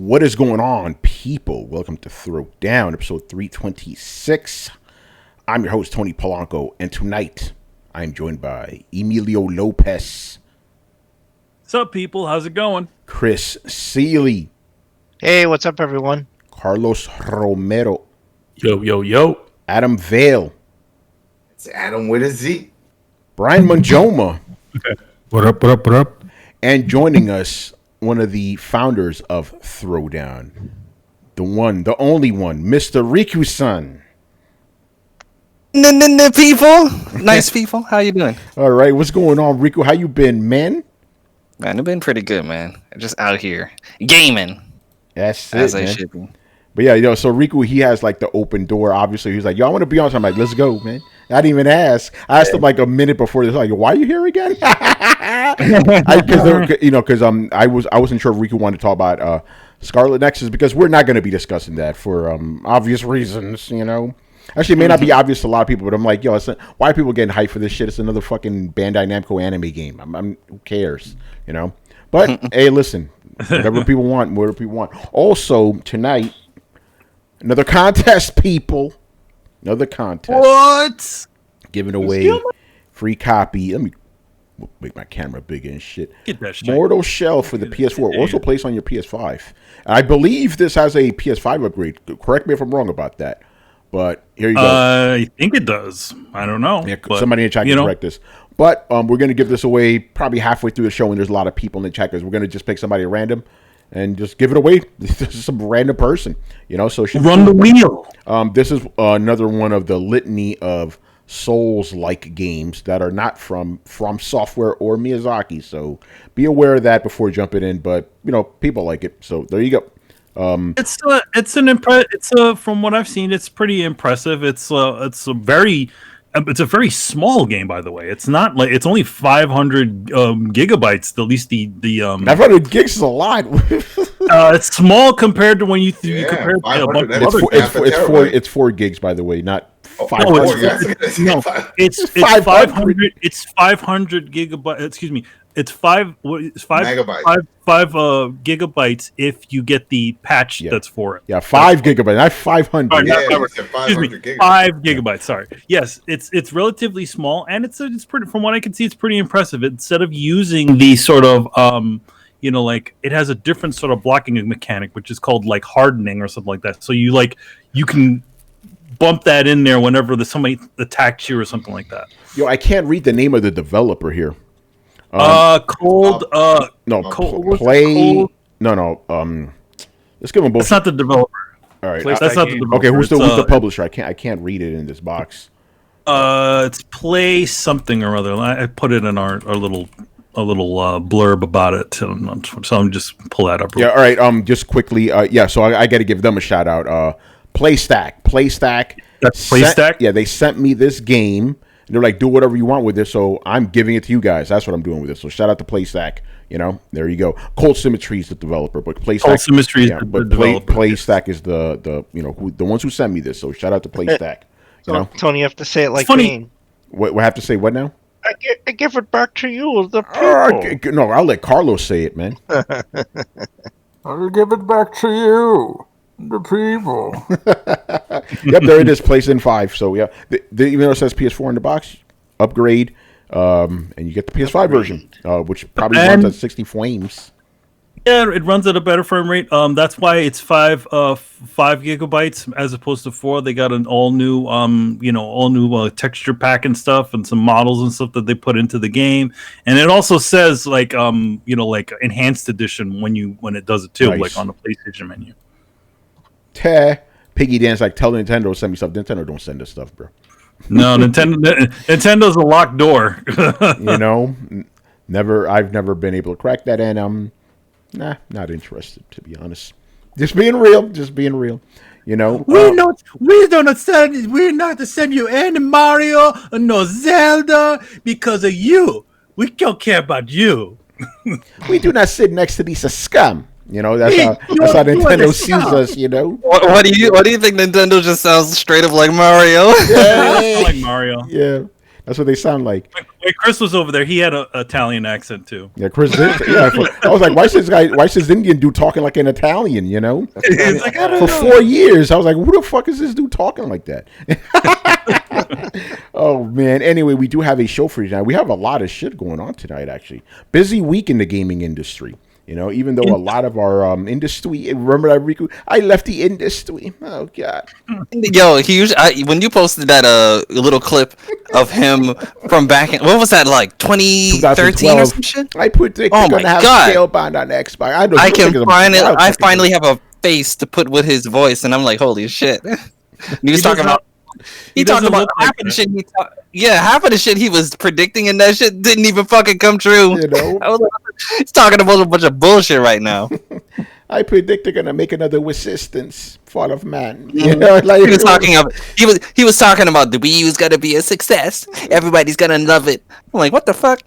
What is going on, people? Welcome to Throwdown, episode 326. I'm your host, Tony Polanco, and tonight I'm joined by Emilio Lopez. What's up, people? How's it going? Chris Seeley. Hey, what's up, everyone? Carlos Romero. Yo, yo, yo. Adam Vale. It's Adam with a Z. Brian Manjoma. What up, what up, what up? And joining us, one of the founders of Throwdown, the one, the only one, Mr. Riku-san. People, nice people. How you doing? All right, what's going on, Riku? How you been, man? Man, I've been pretty good, man. Just out here gaming. That's as it, I man. should be. But yeah, so Riku, he has like the open door. Obviously, he's like, "Yo, I want to be on." So I'm like, "Let's go, man." I didn't even ask. I asked him like a minute before this. Like, why are you here again? Because I wasn't sure if Riku wanted to talk about Scarlet Nexus because we're not going to be discussing that for obvious reasons. You know, actually, it may not be obvious to a lot of people, but I'm like, yo, why are people getting hyped for this shit? It's another fucking Bandai Namco anime game. Who cares? You know. But hey, listen, whatever people want. Also tonight. Another contest, people. Another contest. What? Giving away free copy. Let me make my camera bigger and shit. Get that straight. Mortal Shell for the PS4. Also plays on your PS5. I believe this has a PS5 upgrade. Correct me if I'm wrong about that. But here you go. I think it does. I don't know. Yeah, somebody in the chat can correct this. But we're going to give this away probably halfway through the show, and there's a lot of people in the chat because we're going to just pick somebody at random. And just give it away to some random person, you know. So run the wheel. This is another one of the litany of Souls-like games that are not from Software or Miyazaki. So be aware of that before jumping in. But you know, people like it. So there you go. It's from what I've seen, it's pretty impressive. It's a very small game, by the way. It's not like it's only 500 gigabytes. At least the 500 gigs is a lot. It's small compared to when you compare. It's 4 gigs, by the way, not 500. It's 500. It's 500 gigabytes. Excuse me. It's five gigabytes if you get the patch that's for it. Yeah, 5 gigabytes, not 500. Excuse me, 5 gigabytes. Sorry. Yes, it's relatively small, and it's pretty. From what I can see, it's pretty impressive. Instead of using the sort of like it has a different sort of blocking mechanic, which is called like hardening or something like that. So you can bump that in there whenever somebody attacks you or something like that. Yo, I can't read the name of the developer here. Let's give them both. That's not the developer. All right, that's not the developer. Okay, who's the publisher? I can't read it in this box. It's Play something or other. I put it in our little blurb about it, so I'm just pull that up. Yeah, all right. Just quickly, so I got to give them a shout out. PlayStack. That's PlayStack. Yeah, they sent me this game. They're like, do whatever you want with this, so I'm giving it to you guys. That's what I'm doing with this. So shout out to PlayStack. You know, there you go. Cold Symmetry is the developer, but PlayStack. Cold Symmetry is the developer. PlayStack is the the ones who sent me this. So shout out to PlayStack. You know, Tony, you have to say it like me. What have to say? What now? I give it back to you, the people. No, I'll let Carlos say it, man. I'll give it back to you. The people. Yep, there it is. PlayStation 5. So yeah, even though it says PS4 in the box, upgrade, and you get the PS5 version, which probably runs at 60 frames. Yeah, it runs at a better frame rate. That's why it's 5 gigabytes as opposed to 4. They got an all new texture pack and stuff, and some models and stuff that they put into the game. And it also says like enhanced edition when it does it too, nice. like on the PlayStation menu. Piggy dance like tell Nintendo send me stuff. Nintendo don't send us stuff, bro. No, Nintendo's a locked door. You know, I've never been able to crack that, and not interested, to be honest. Just being real. You know, we're not to send you any Mario or no Zelda because of you. We don't care about you. We do not sit next to these scum. You know, that's how Nintendo sees us, you know. What do you think Nintendo just sounds straight up like Mario? Yeah. Like Mario. Yeah. That's what they sound like. When Chris was over there, he had an Italian accent too. Yeah, Chris did. Yeah, I was like, why is this Indian dude talking like an Italian? You know, Like, for 4 years, I was like, who the fuck is this dude talking like that? Oh man. Anyway, we do have a show for you tonight. We have a lot of shit going on tonight. Actually, busy week in the gaming industry. You know, even though a lot of our industry, remember that Riku? I left the industry. Oh God. Yo, when you posted that little clip of him from back in, what was that, like 2013 or some shit? I put Dick Oh gonna my have God. Scalebound on Xbox. I finally have a face to put with his voice, and I'm like, holy shit. He was talking about. He talked about half of the shit. Half of the shit he was predicting, and that shit didn't even fucking come true. You know, he's talking about a bunch of bullshit right now. I predict they're gonna make another Resistance, Fall of Man. You know, like he was talking about the Wii U's gonna be a success. Everybody's gonna love it. I'm like, what the fuck?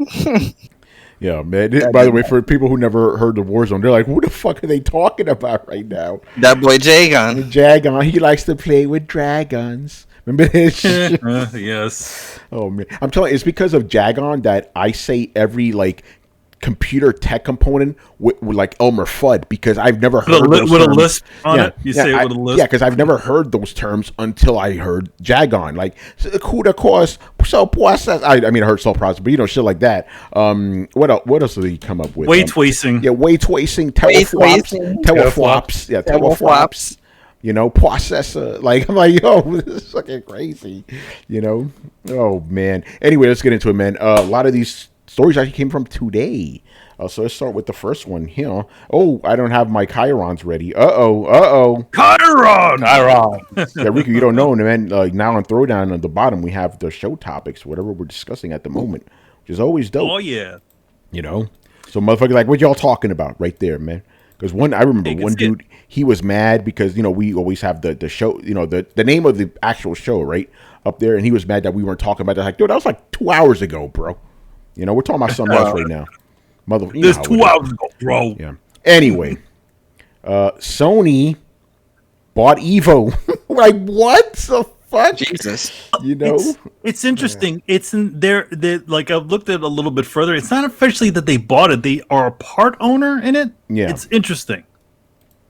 Yeah, man. By the way, for people who never heard of Warzone, they're like, "Who the fuck are they talking about right now?" That boy Jagon. Jagon, he likes to play with dragons. Remember this shit? Yes. Oh man, I'm telling you, it's because of Jagon that I say every like computer tech component with like Elmer Fudd, because I've never heard those with terms. a lisp on it. You say it with a lisp. Yeah, because I've never heard those terms until I heard Jagon. Like CUDA course, cell process. I mean, I heard cell process, but you know, shit like that. What else did he come up with? Way tracing. Yeah, way tracing, teraflops. Yeah, teraflops. You know, processor. Like, I'm like, yo, this is fucking crazy. You know? Oh, man. Anyway, let's get into it, man. A lot of these stories actually came from today. So let's start with the first one here. Oh, I don't have my Chirons ready. Chiron! Yeah, Riku, you don't know, man. Now on Throwdown on the bottom, we have the show topics, whatever we're discussing at the moment, which is always dope. Oh, yeah. You know? So motherfucker, like, what y'all talking about right there, man? Because I remember one dude, he was mad because, you know, we always have the show, you know, the name of the actual show, right, up there, and he was mad that we weren't talking about that. Like, dude, that was like 2 hours ago, bro. You know, we're talking about something else right now. This 2 hours ago, bro. Yeah. Anyway, Sony bought EVO. Like, what the fuck? Jesus. You know? It's interesting. Yeah. It's in there. Like, I've looked at it a little bit further. It's not officially that they bought it. They are a part owner in it. Yeah. It's interesting.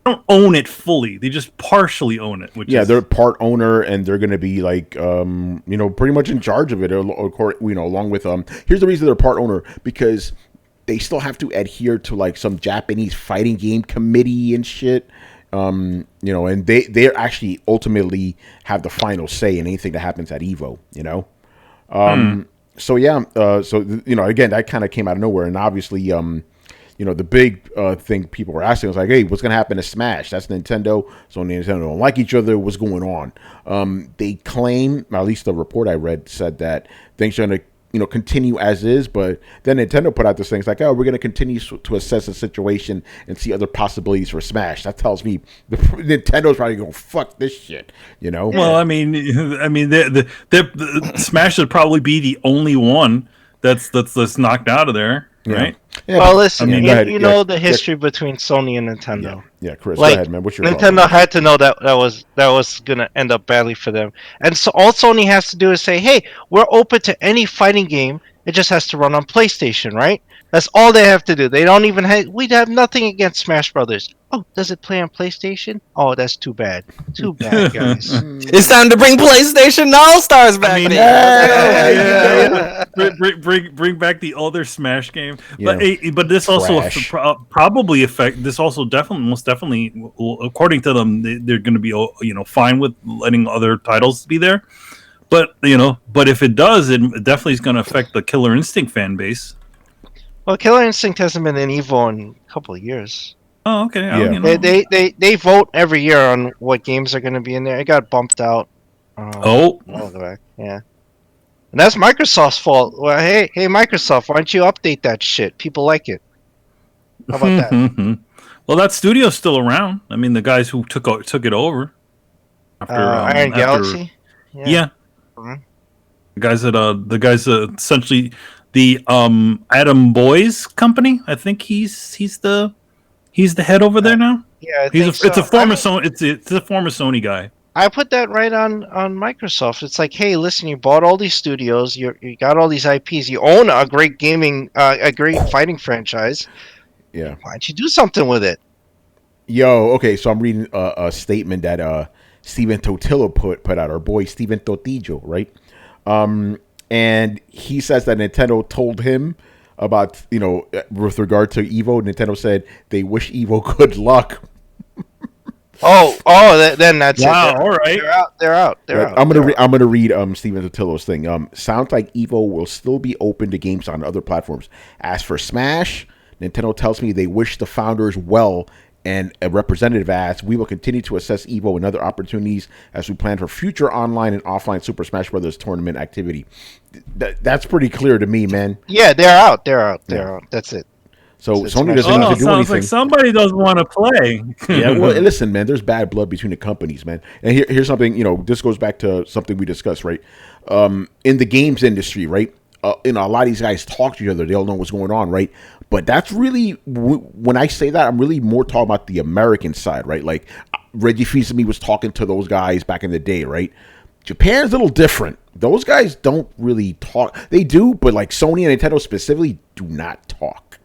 They don't own it fully. They just partially own it. They're part owner, and they're going to be like, you know, pretty much in charge of it. You know, along with here's the reason they're part owner, because they still have to adhere to like some Japanese fighting game committee and shit. You know, and they actually ultimately have the final say in anything that happens at EVO. You know, so yeah, you know, again, that kind of came out of nowhere, and obviously, you know, the big thing people were asking was like, hey, what's gonna happen to Smash? That's Nintendo. Sony and Nintendo don't like each other. What's going on? They claim, at least the report I read said that things are gonna, you know, continue as is, but then Nintendo put out this thing. It's like, oh, we're going to continue to assess the situation and see other possibilities for Smash. That tells me Nintendo's probably going, fuck this shit, you know? Well, I mean, the Smash should probably be the only one that's knocked out of there, right? Yeah, well, listen, you know the history between Sony and Nintendo. Yeah, Chris, like, go ahead, man. What's your Nintendo had to know that was gonna end up badly for them, and so all Sony has to do is say, "Hey, we're open to any fighting game. It just has to run on PlayStation, right?" That's all they have to do. They don't even have. We'd have nothing against Smash Brothers. Oh, does it play on PlayStation? Oh, that's too bad. Too bad, guys. It's time to bring PlayStation All-Stars back. Bring back the other Smash game. Yeah. But this also probably affect. This also most definitely, according to them, they're going to be, you know, fine with letting other titles be there. But you know, if it does, it definitely is going to affect the Killer Instinct fan base. Well, Killer Instinct hasn't been in EVO in a couple of years. Oh, okay. Yeah. You know. They vote every year on what games are going to be in there. It got bumped out. I'll go back. Yeah. And that's Microsoft's fault. Well, hey, Microsoft, why don't you update that shit? People like it. How about that? Well, that studio's still around. I mean, the guys who took it over after Iron Galaxy. Yeah. Mm-hmm. The guys essentially the Adam Boy's company. I think he's the head over there now. Yeah, it's a former Sony. It's a former Sony guy. I put that right on Microsoft. It's like, hey, listen, you bought all these studios, you got all these IPs, you own a great a great fighting franchise. Yeah. Why don't you do something with it? Yo, okay, so I'm reading a statement that Steven Totillo put out, our boy Steven Totillo, right? And he says that Nintendo told him about, with regard to EVO, Nintendo said they wish EVO good luck. Then that's it. Wow, all right. They're out. I'm gonna read Steven Totillo's thing. Sounds like EVO will still be open to games on other platforms. As for Smash, Nintendo tells me they wish the founders well, and a representative asks, we will continue to assess EVO and other opportunities as we plan for future online and offline Super Smash Bros. Tournament activity. That's pretty clear to me, man. Yeah, they're out. That's it. So Sony doesn't need to do sounds anything. like somebody doesn't want to play. Yeah, well, listen, man, there's bad blood between the companies, man. And here's something, this goes back to something we discussed, right? In the games industry, right? A lot of these guys talk to each other. They all know what's going on, right? But that's really, when I say that, I'm really more talking about the American side, right? Like, Reggie Fils-Aimé was talking to those guys back in the day, right? Japan's a little different. Those guys don't really talk. They do, but like Sony and Nintendo specifically do not talk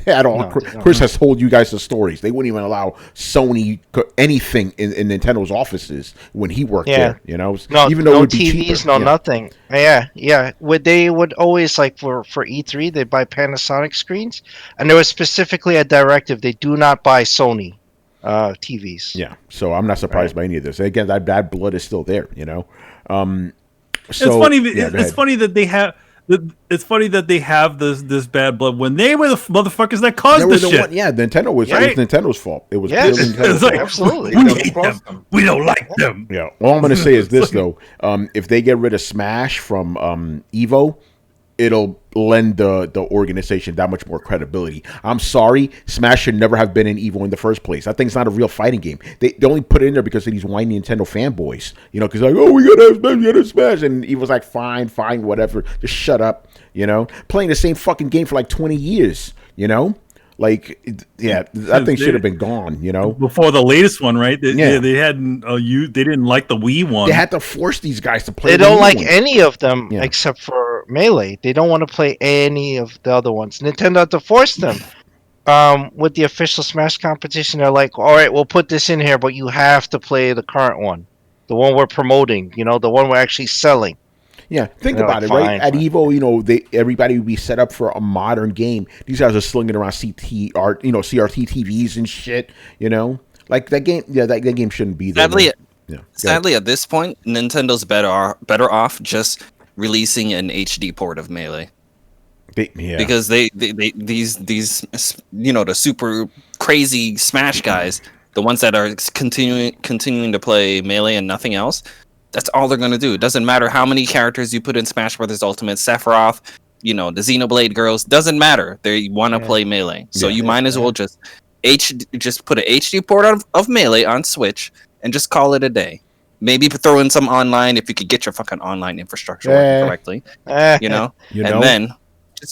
at all. No, Chris has told you guys the stories. They wouldn't even allow Sony anything in Nintendo's offices when he worked there. No, even though no it would be TVs, cheaper. No nothing. Yeah. They would always, like, for E3, they buy Panasonic screens, and there was specifically a directive: they do not buy Sony TVs. Yeah, so I'm not surprised by any of this. Again, that bad blood is still there. It's funny. It's funny that they have. It's funny that they have this bad blood when they were the motherfuckers that caused the shit. Nintendo was. Right? It was Nintendo's fault. It was Nintendo's fault. Absolutely. We hate them. We don't like them. Yeah. All I'm going to say is this though: if they get rid of Smash from EVO, it'll lend the organization that much more credibility. I'm sorry, Smash should never have been in EVO in the first place. That thing's not a real fighting game. They only put it in there because of these whiny Nintendo fanboys. Because like, oh, we gotta Smash, and EVO's like, fine, whatever. Just shut up. Playing the same fucking game for like 20 years. Like, that thing should have been gone. Before the latest one, right? They hadn't. They didn't like the Wii one. They had to force these guys to play. They don't like any of them except for Melee. They don't want to play any of the other ones. Nintendo had to force them. With the official Smash competition, they're like, all right, we'll put this in here, but you have to play the current one, the one we're promoting. The one we're actually selling. Yeah, think about it, right? At EVO, everybody would be set up for a modern game. These guys are slinging around CRT TVs and shit. Like that game. Yeah, that game shouldn't be there. Sadly, at this point, Nintendo's better off just releasing an HD port of Melee. Because these the super crazy Smash guys, the ones that are continuing to play Melee and nothing else. That's all they're gonna do. It doesn't matter how many characters you put in Smash Brothers Ultimate, Sephiroth, the Xenoblade girls. Doesn't matter. They want to play Melee, so you might as well just put an HD port of Melee on Switch and just call it a day. Maybe throw in some online if you could get your fucking online infrastructure working correctly. And then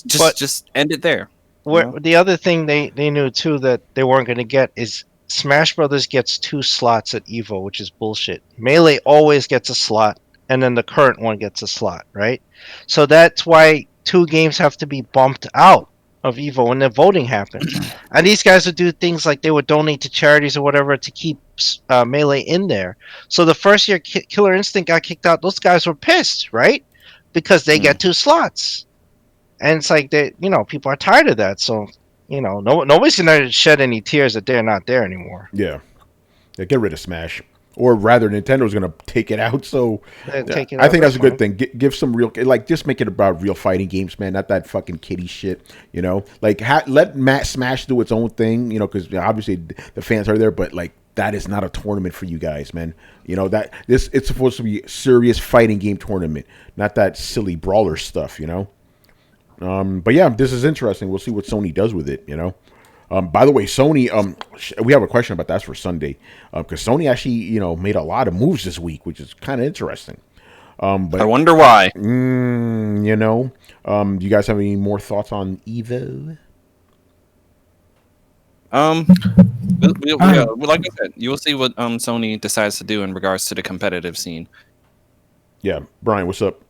just end it there. The other thing they knew too that they weren't going to get is Smash Brothers gets 2 slots at EVO, which is bullshit. Melee always gets a slot, and then the current one gets a slot, right? So that's why 2 games have to be bumped out of EVO when the voting happens. And these guys would do things like they would donate to charities or whatever to keep Melee in there. So the first year Killer Instinct got kicked out, those guys were pissed, right? Because they get 2 slots. And it's like, people are tired of that, so... nobody's gonna shed any tears that they're not there anymore. Yeah, get rid of Smash, or rather, Nintendo's gonna take it out. So I think that's a good thing. Give some real, just make it about real fighting games, man. Not that fucking kiddie shit. Let Smash do its own thing. Because obviously the fans are there, but that is not a tournament for you guys, man. It's supposed to be a serious fighting game tournament, not that silly brawler stuff. But yeah, this is interesting. We'll see what Sony does with it, By the way, Sony, we have a question about that for Sunday, because Sony actually, made a lot of moves this week, which is kind of interesting. But I wonder why. Do you guys have any more thoughts on EVO? Like I said, you will see what Sony decides to do in regards to the competitive scene. Yeah, Brian, what's up?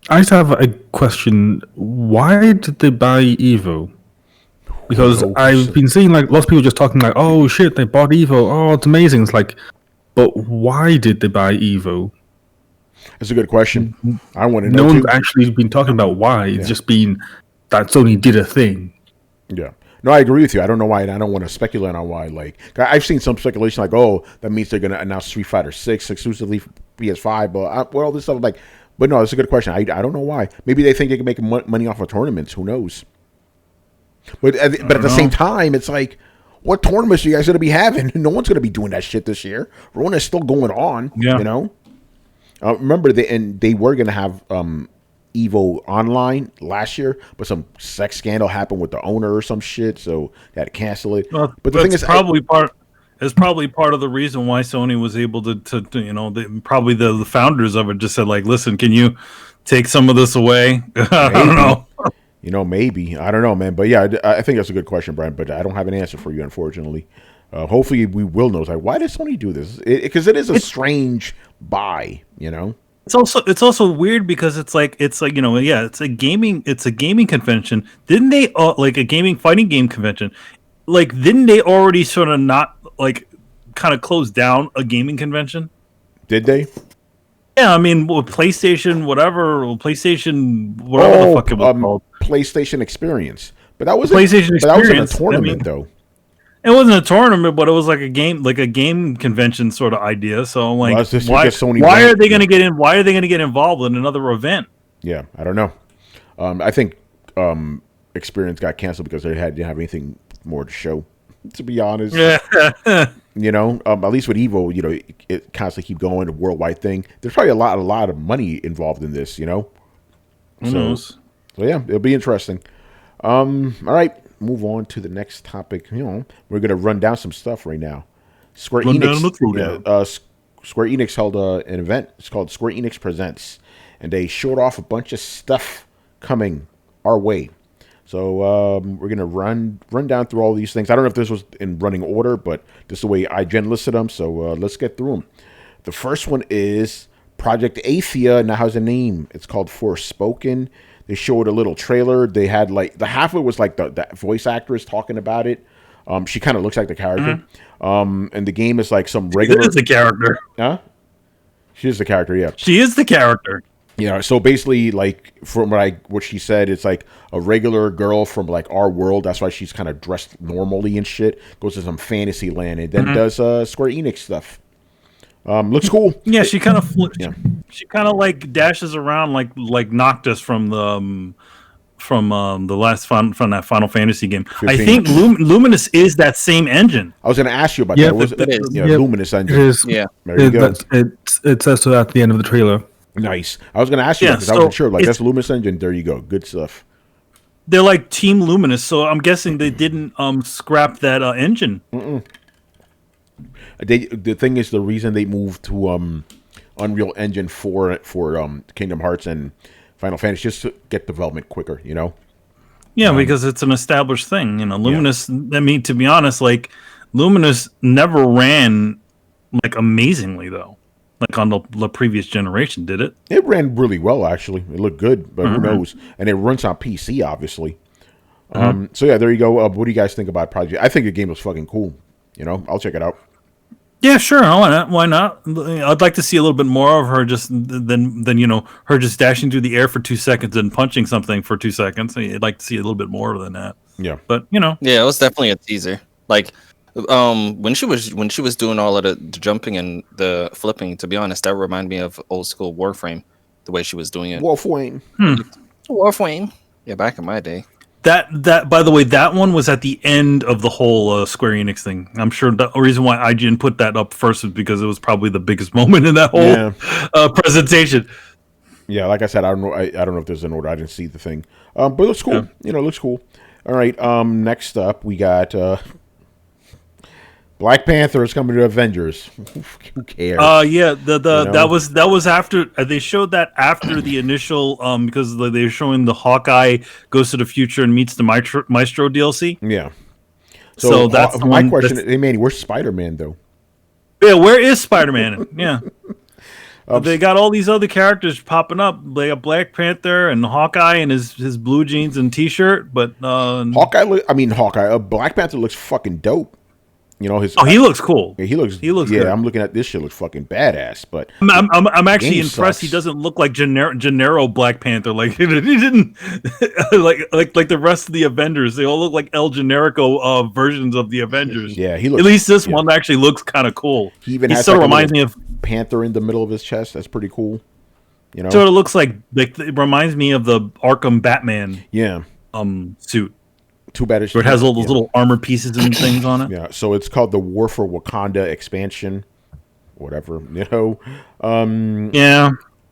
I just have a question. Why did they buy EVO? Because I've been seeing like lots of people just talking like, "Oh shit, they bought EVO. Oh, it's amazing." It's like, but why did they buy EVO? That's a good question. I want to know. No one's actually been talking about why. It's just been that Sony did a thing. Yeah. No, I agree with you. I don't know why, and I don't want to speculate on why. Like, I've seen some speculation like, oh, that means they're going to announce Street Fighter 6 exclusively for PS5, but all this stuff. Like, but no, it's a good question. I don't know why. Maybe they think they can make money off of tournaments. Who knows? But at the same time, it's like, what tournaments are you guys going to be having? No one's going to be doing that shit this year. Rona is still going on. Yeah. You know. Remember, they were going to have EVO online last year, but some sex scandal happened with the owner or some shit, so they had to cancel it. But the thing is, probably part of the reason why Sony was able to probably the founders of it just said like, listen, can you take some of this away? I don't know. Maybe. I don't know, man. But yeah, I think that's a good question, Brian, but I don't have an answer for you, unfortunately. Hopefully we will know. It's like, why did Sony do this? Because it is a strange buy, you know? It's also weird because it's a gaming convention. Didn't they like a gaming fighting game convention? Like, didn't they already sort of not like kind of close down a gaming convention? Did they? Yeah, I mean, PlayStation, whatever the fuck it was called. PlayStation Experience, but that wasn't PlayStation Experience. But that wasn't a tournament, though. It wasn't a tournament, but it was like a game convention sort of idea. So I'm like, why are they going to get in? Why are they going to get involved in another event? Yeah, I don't know. I think Experience got canceled because they didn't have anything more to show. To be honest, yeah. At least with EVO, it constantly keep going, a worldwide thing. There's probably a lot of money involved in this, Who knows? So yeah, it'll be interesting. All right. Move on to the next topic. We're going to run down some stuff right now. Square Enix held an event. It's called Square-Enix Presents, and they showed off a bunch of stuff coming our way. So we're going to run down through all these things. I don't know if this was in running order, but this is the way IGN listed them. So let's get through them. The first one is Project Athia. Now has a name. It's called Forspoken. They showed a little trailer. They had like the half of it was like the voice actress talking about it. She kind of looks like the character. Mm-hmm. And the game is like some regular. She is the character. Huh? She is the character. Yeah. She is the character. So basically, like from what she said, it's like a regular girl from like our world. That's why she's kind of dressed normally and shit. Goes to some fantasy land and then does Square Enix stuff. Looks cool. Yeah, she kind of she kind of like dashes around like Noctis from the last from that Final Fantasy game. 15. I think Luminous is that same engine. I was going to ask you about that. It is. Luminous engine. It is. Yeah. There you go. It says so at the end of the trailer. Nice. I was going to ask you because I wasn't sure. Like, that's Luminous engine. There you go. Good stuff. They're like Team Luminous, so I'm guessing they didn't scrap that engine. Mm-mm. The thing is, the reason they moved to Unreal Engine for Kingdom Hearts and Final Fantasy just to get development quicker, Yeah, because it's an established thing, Luminous. Yeah. I mean, to be honest, like Luminous never ran like amazingly though, like on the previous generation, did it? It ran really well, actually. It looked good, but who knows? And it runs on PC, obviously. So yeah, there you go. What do you guys think about Project? I think the game was fucking cool. I'll check it out. Yeah, sure. Why not? I'd like to see a little bit more of her than her just dashing through the air for 2 seconds and punching something for 2 seconds. I'd like to see a little bit more than that. Yeah. But Yeah, it was definitely a teaser. Like when she was doing all of the jumping and the flipping, to be honest, that reminded me of old school Warframe, the way she was doing it. Warframe. Warframe. Yeah, back in my day. That by the way, that one was at the end of the whole Square Enix thing. I'm sure the reason why IGN put that up first is because it was probably the biggest moment in that whole presentation. Yeah, like I said, I don't know if there's an order. I didn't see the thing, but it looks cool. It looks cool. All right. Next up, we got Black Panther is coming to Avengers. Who cares? Yeah, that was after they showed that after the initial because they're showing the Hawkeye goes to the future and meets the Maestro DLC. Yeah. So that's the my one question. Hey, Manny, where's Spider-Man though? Yeah, where is Spider-Man? Yeah. They got all these other characters popping up. They got Black Panther and Hawkeye and his blue jeans and T-shirt, but Hawkeye. Black Panther looks fucking dope. You know his. Oh, he looks cool. Yeah, he looks. Yeah, good. I'm looking at this shit. Looks fucking badass. But I'm actually impressed. Sucks. He doesn't look like Gennaro Black Panther. Like he didn't like the rest of the Avengers. They all look like El Generico versions of the Avengers. Yeah, he looks. At least this one actually looks kind of cool. He even sort of reminds me of Panther in the middle of his chest. That's pretty cool. You know, sort of looks like it reminds me of the Arkham Batman. Yeah. Suit. Too bad it has all those little armor pieces and things on it. Yeah, so it's called the War for Wakanda expansion, whatever. You know. Yeah.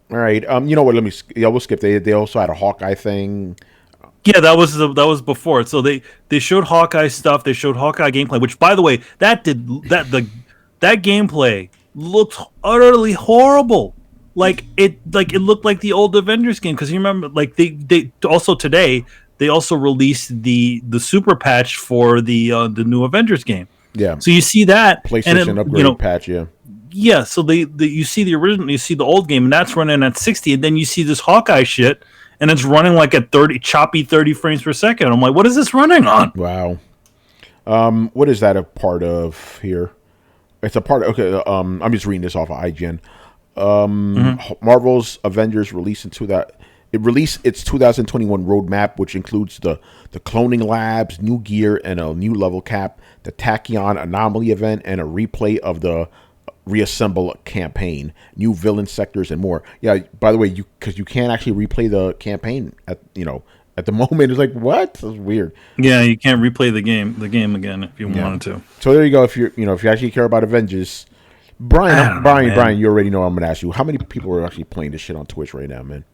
All right. You know what? We'll skip. They also had a Hawkeye thing. Yeah, that was before. So they showed Hawkeye stuff. They showed Hawkeye gameplay, which, by the way, that gameplay looked utterly horrible. Like it looked like the old Avengers game, because you remember, like they also today. They also released the super patch for the new Avengers game. Yeah. So you see that PlayStation upgrade patch, yeah. Yeah, so you see the original, you see the old game, and that's running at 60, and then you see this Hawkeye shit, and it's running like at 30 frames per second. I'm like, what is this running on? Wow. What is that a part of here? It's a part of, okay, I'm just reading this off of IGN. Marvel's Avengers released It released its 2021 roadmap, which includes the cloning labs, new gear, and a new level cap, the Tachyon Anomaly event, and a replay of the Reassemble campaign, new villain sectors, and more. Yeah, by the way, because you can't actually replay the campaign at the moment. It's like, what? That's weird. Yeah, you can't replay the game again if you wanted to. So there you go. If you actually care about Avengers, Brian, you already know I'm gonna ask you, how many people are actually playing this shit on Twitch right now, man?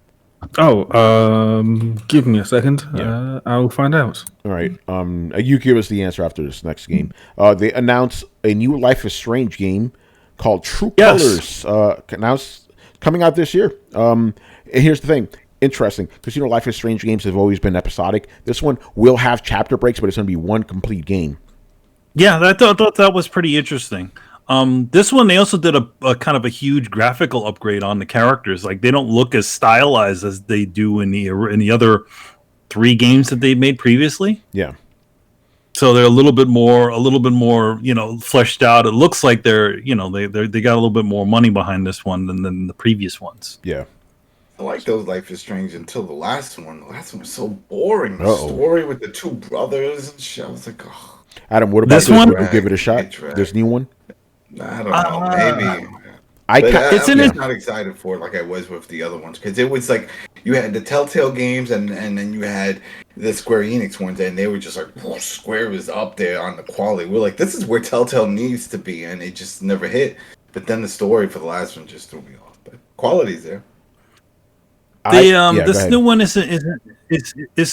Give me a second. Yeah. I'll find out. All right. You give us the answer after this next game. They announced a new Life is Strange game called True Colors. Announced coming out this year. And here's the thing. Interesting, because Life is Strange games have always been episodic. This one will have chapter breaks, but it's going to be one complete game. Yeah, I thought that was pretty interesting. This one, they also did a kind of a huge graphical upgrade on the characters. Like, they don't look as stylized as they do in the other 3 games that they made previously. Yeah. So they're a little bit more, fleshed out. It looks like they got a little bit more money behind this one than the previous ones. Yeah. I like those Life is Strange until the last one. The last one was so boring. The story with the 2 brothers and shit. I was like, oh. Adam, what about this one? We'll give it a shot. This new one? I don't know. Maybe. I'm not excited for it like I was with the other ones, because it was like you had the Telltale games and then you had the Square-Enix ones, and they were just like, oh, Square was up there on the quality. We're like, this is where Telltale needs to be, and it just never hit. But then the story for the last one just threw me off. But quality's there. This new one is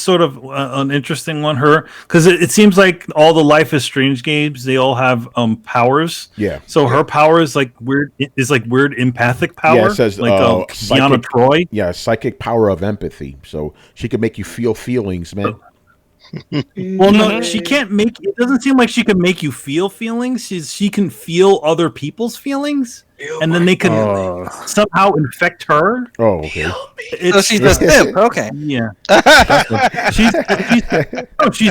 sort of an interesting one, because it seems like all the Life is Strange games, they all have powers. Yeah. So her power is like weird empathic power. Yeah, it says like Deanna Troy. Yeah, psychic power of empathy. So she can make you feel feelings, man. Well, no, she can't make. It doesn't seem like she can make you feel feelings. She can feel other people's feelings, and then they can somehow infect her. Oh, okay. So she's a simp. Okay. Yeah. she's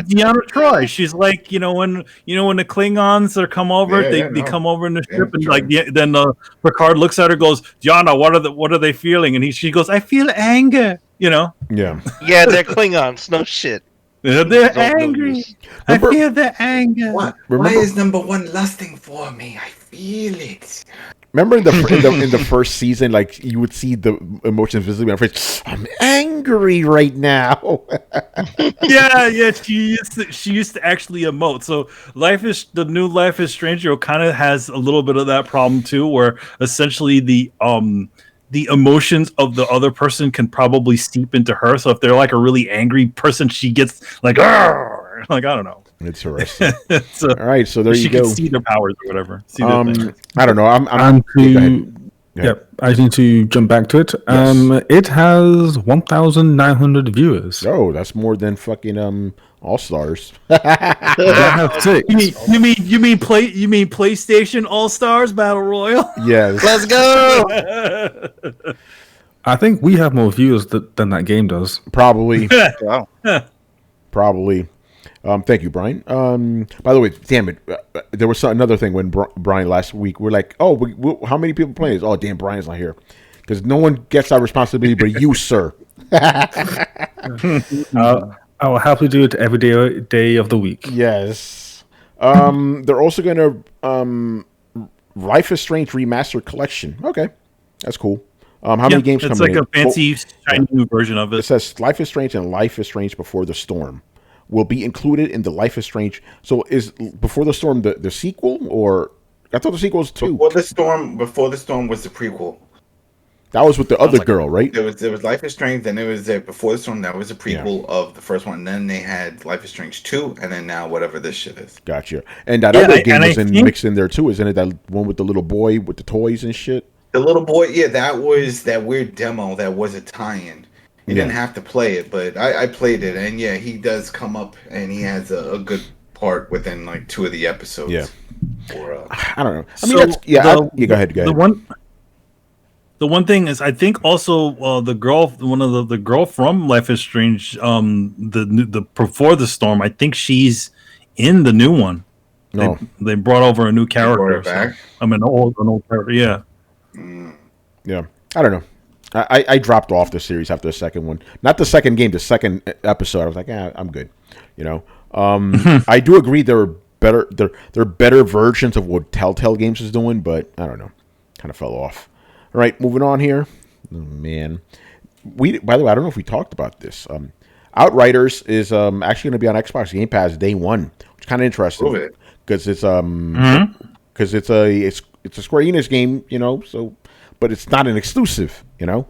Deanna Troy. She's like, when the Klingons are come over, they come over in the ship, and then Picard looks at her, goes, Deanna, what are they feeling? And she goes, I feel anger. Yeah. Yeah, they're Klingons. No shit. They're angry. I feel the anger. Why is number 1 lusting for me? I feel it. Remember in the first season, like you would see the emotions visibly on her face. I'm angry right now. yeah. She used to actually emote. So the new Life is Strange kind of has a little bit of that problem too, where essentially the emotions of the other person can probably seep into her. So if they're like a really angry person, she gets like, argh! Like, I don't know. It's interesting. All right, so there you go. She can see their powers or whatever. I don't know. I need to jump back to it. Yes. It has 1,900 viewers. Oh, that's more than fucking All Stars. You mean PlayStation All Stars Battle Royale? Yes. Let's go. I think we have more viewers than that game does. Probably. Wow. Probably. Thank you, Brian. By the way, damn it, there was another thing when Brian last week. We're like, oh, how many people playing this? Oh, damn, Brian's not here because no one gets that responsibility but you, sir. I will happily do it every day of the week. Yes. They're also gonna Life is Strange Remastered Collection. Okay, that's cool. How many games coming in? It's like a fancy, shiny new version of it. It says Life is Strange and Life is Strange Before the Storm will be included in the Life is Strange. So is Before the Storm the sequel, or I thought the sequel was 2? Before the Storm was the prequel. That was with the other girl, right? There was Life is Strange, then it was Before the Storm. That was a prequel of the first one. And then they had Life is Strange 2, and then now whatever this shit is. Gotcha. And that other game was mixed in there too, isn't it? That one with the little boy with the toys and shit. The little boy, yeah, that was that weird demo that was a tie-in. You didn't have to play it, but I played it, and yeah, he does come up, and he has a good part within like 2 of the episodes. Yeah. Or, I don't know. I mean, go ahead. The one thing is, I think also one of the girl from Life is Strange, the Before the Storm. I think she's in the new one. No, they brought over a new character. Back? I mean, an old character. Yeah. Yeah, I don't know. I dropped off the series after the second one. Not the second game, the second episode. I was like, I'm good. You know, I do agree there are better. There are better versions of what Telltale Games is doing, but I don't know. Kind of fell off. All right, moving on here. Oh, man, by the way, I don't know if we talked about this. Outriders is actually going to be on Xbox Game Pass day one, which is kind of interesting because it's it's a Square Enix game, you know. So, but it's not an exclusive, you know.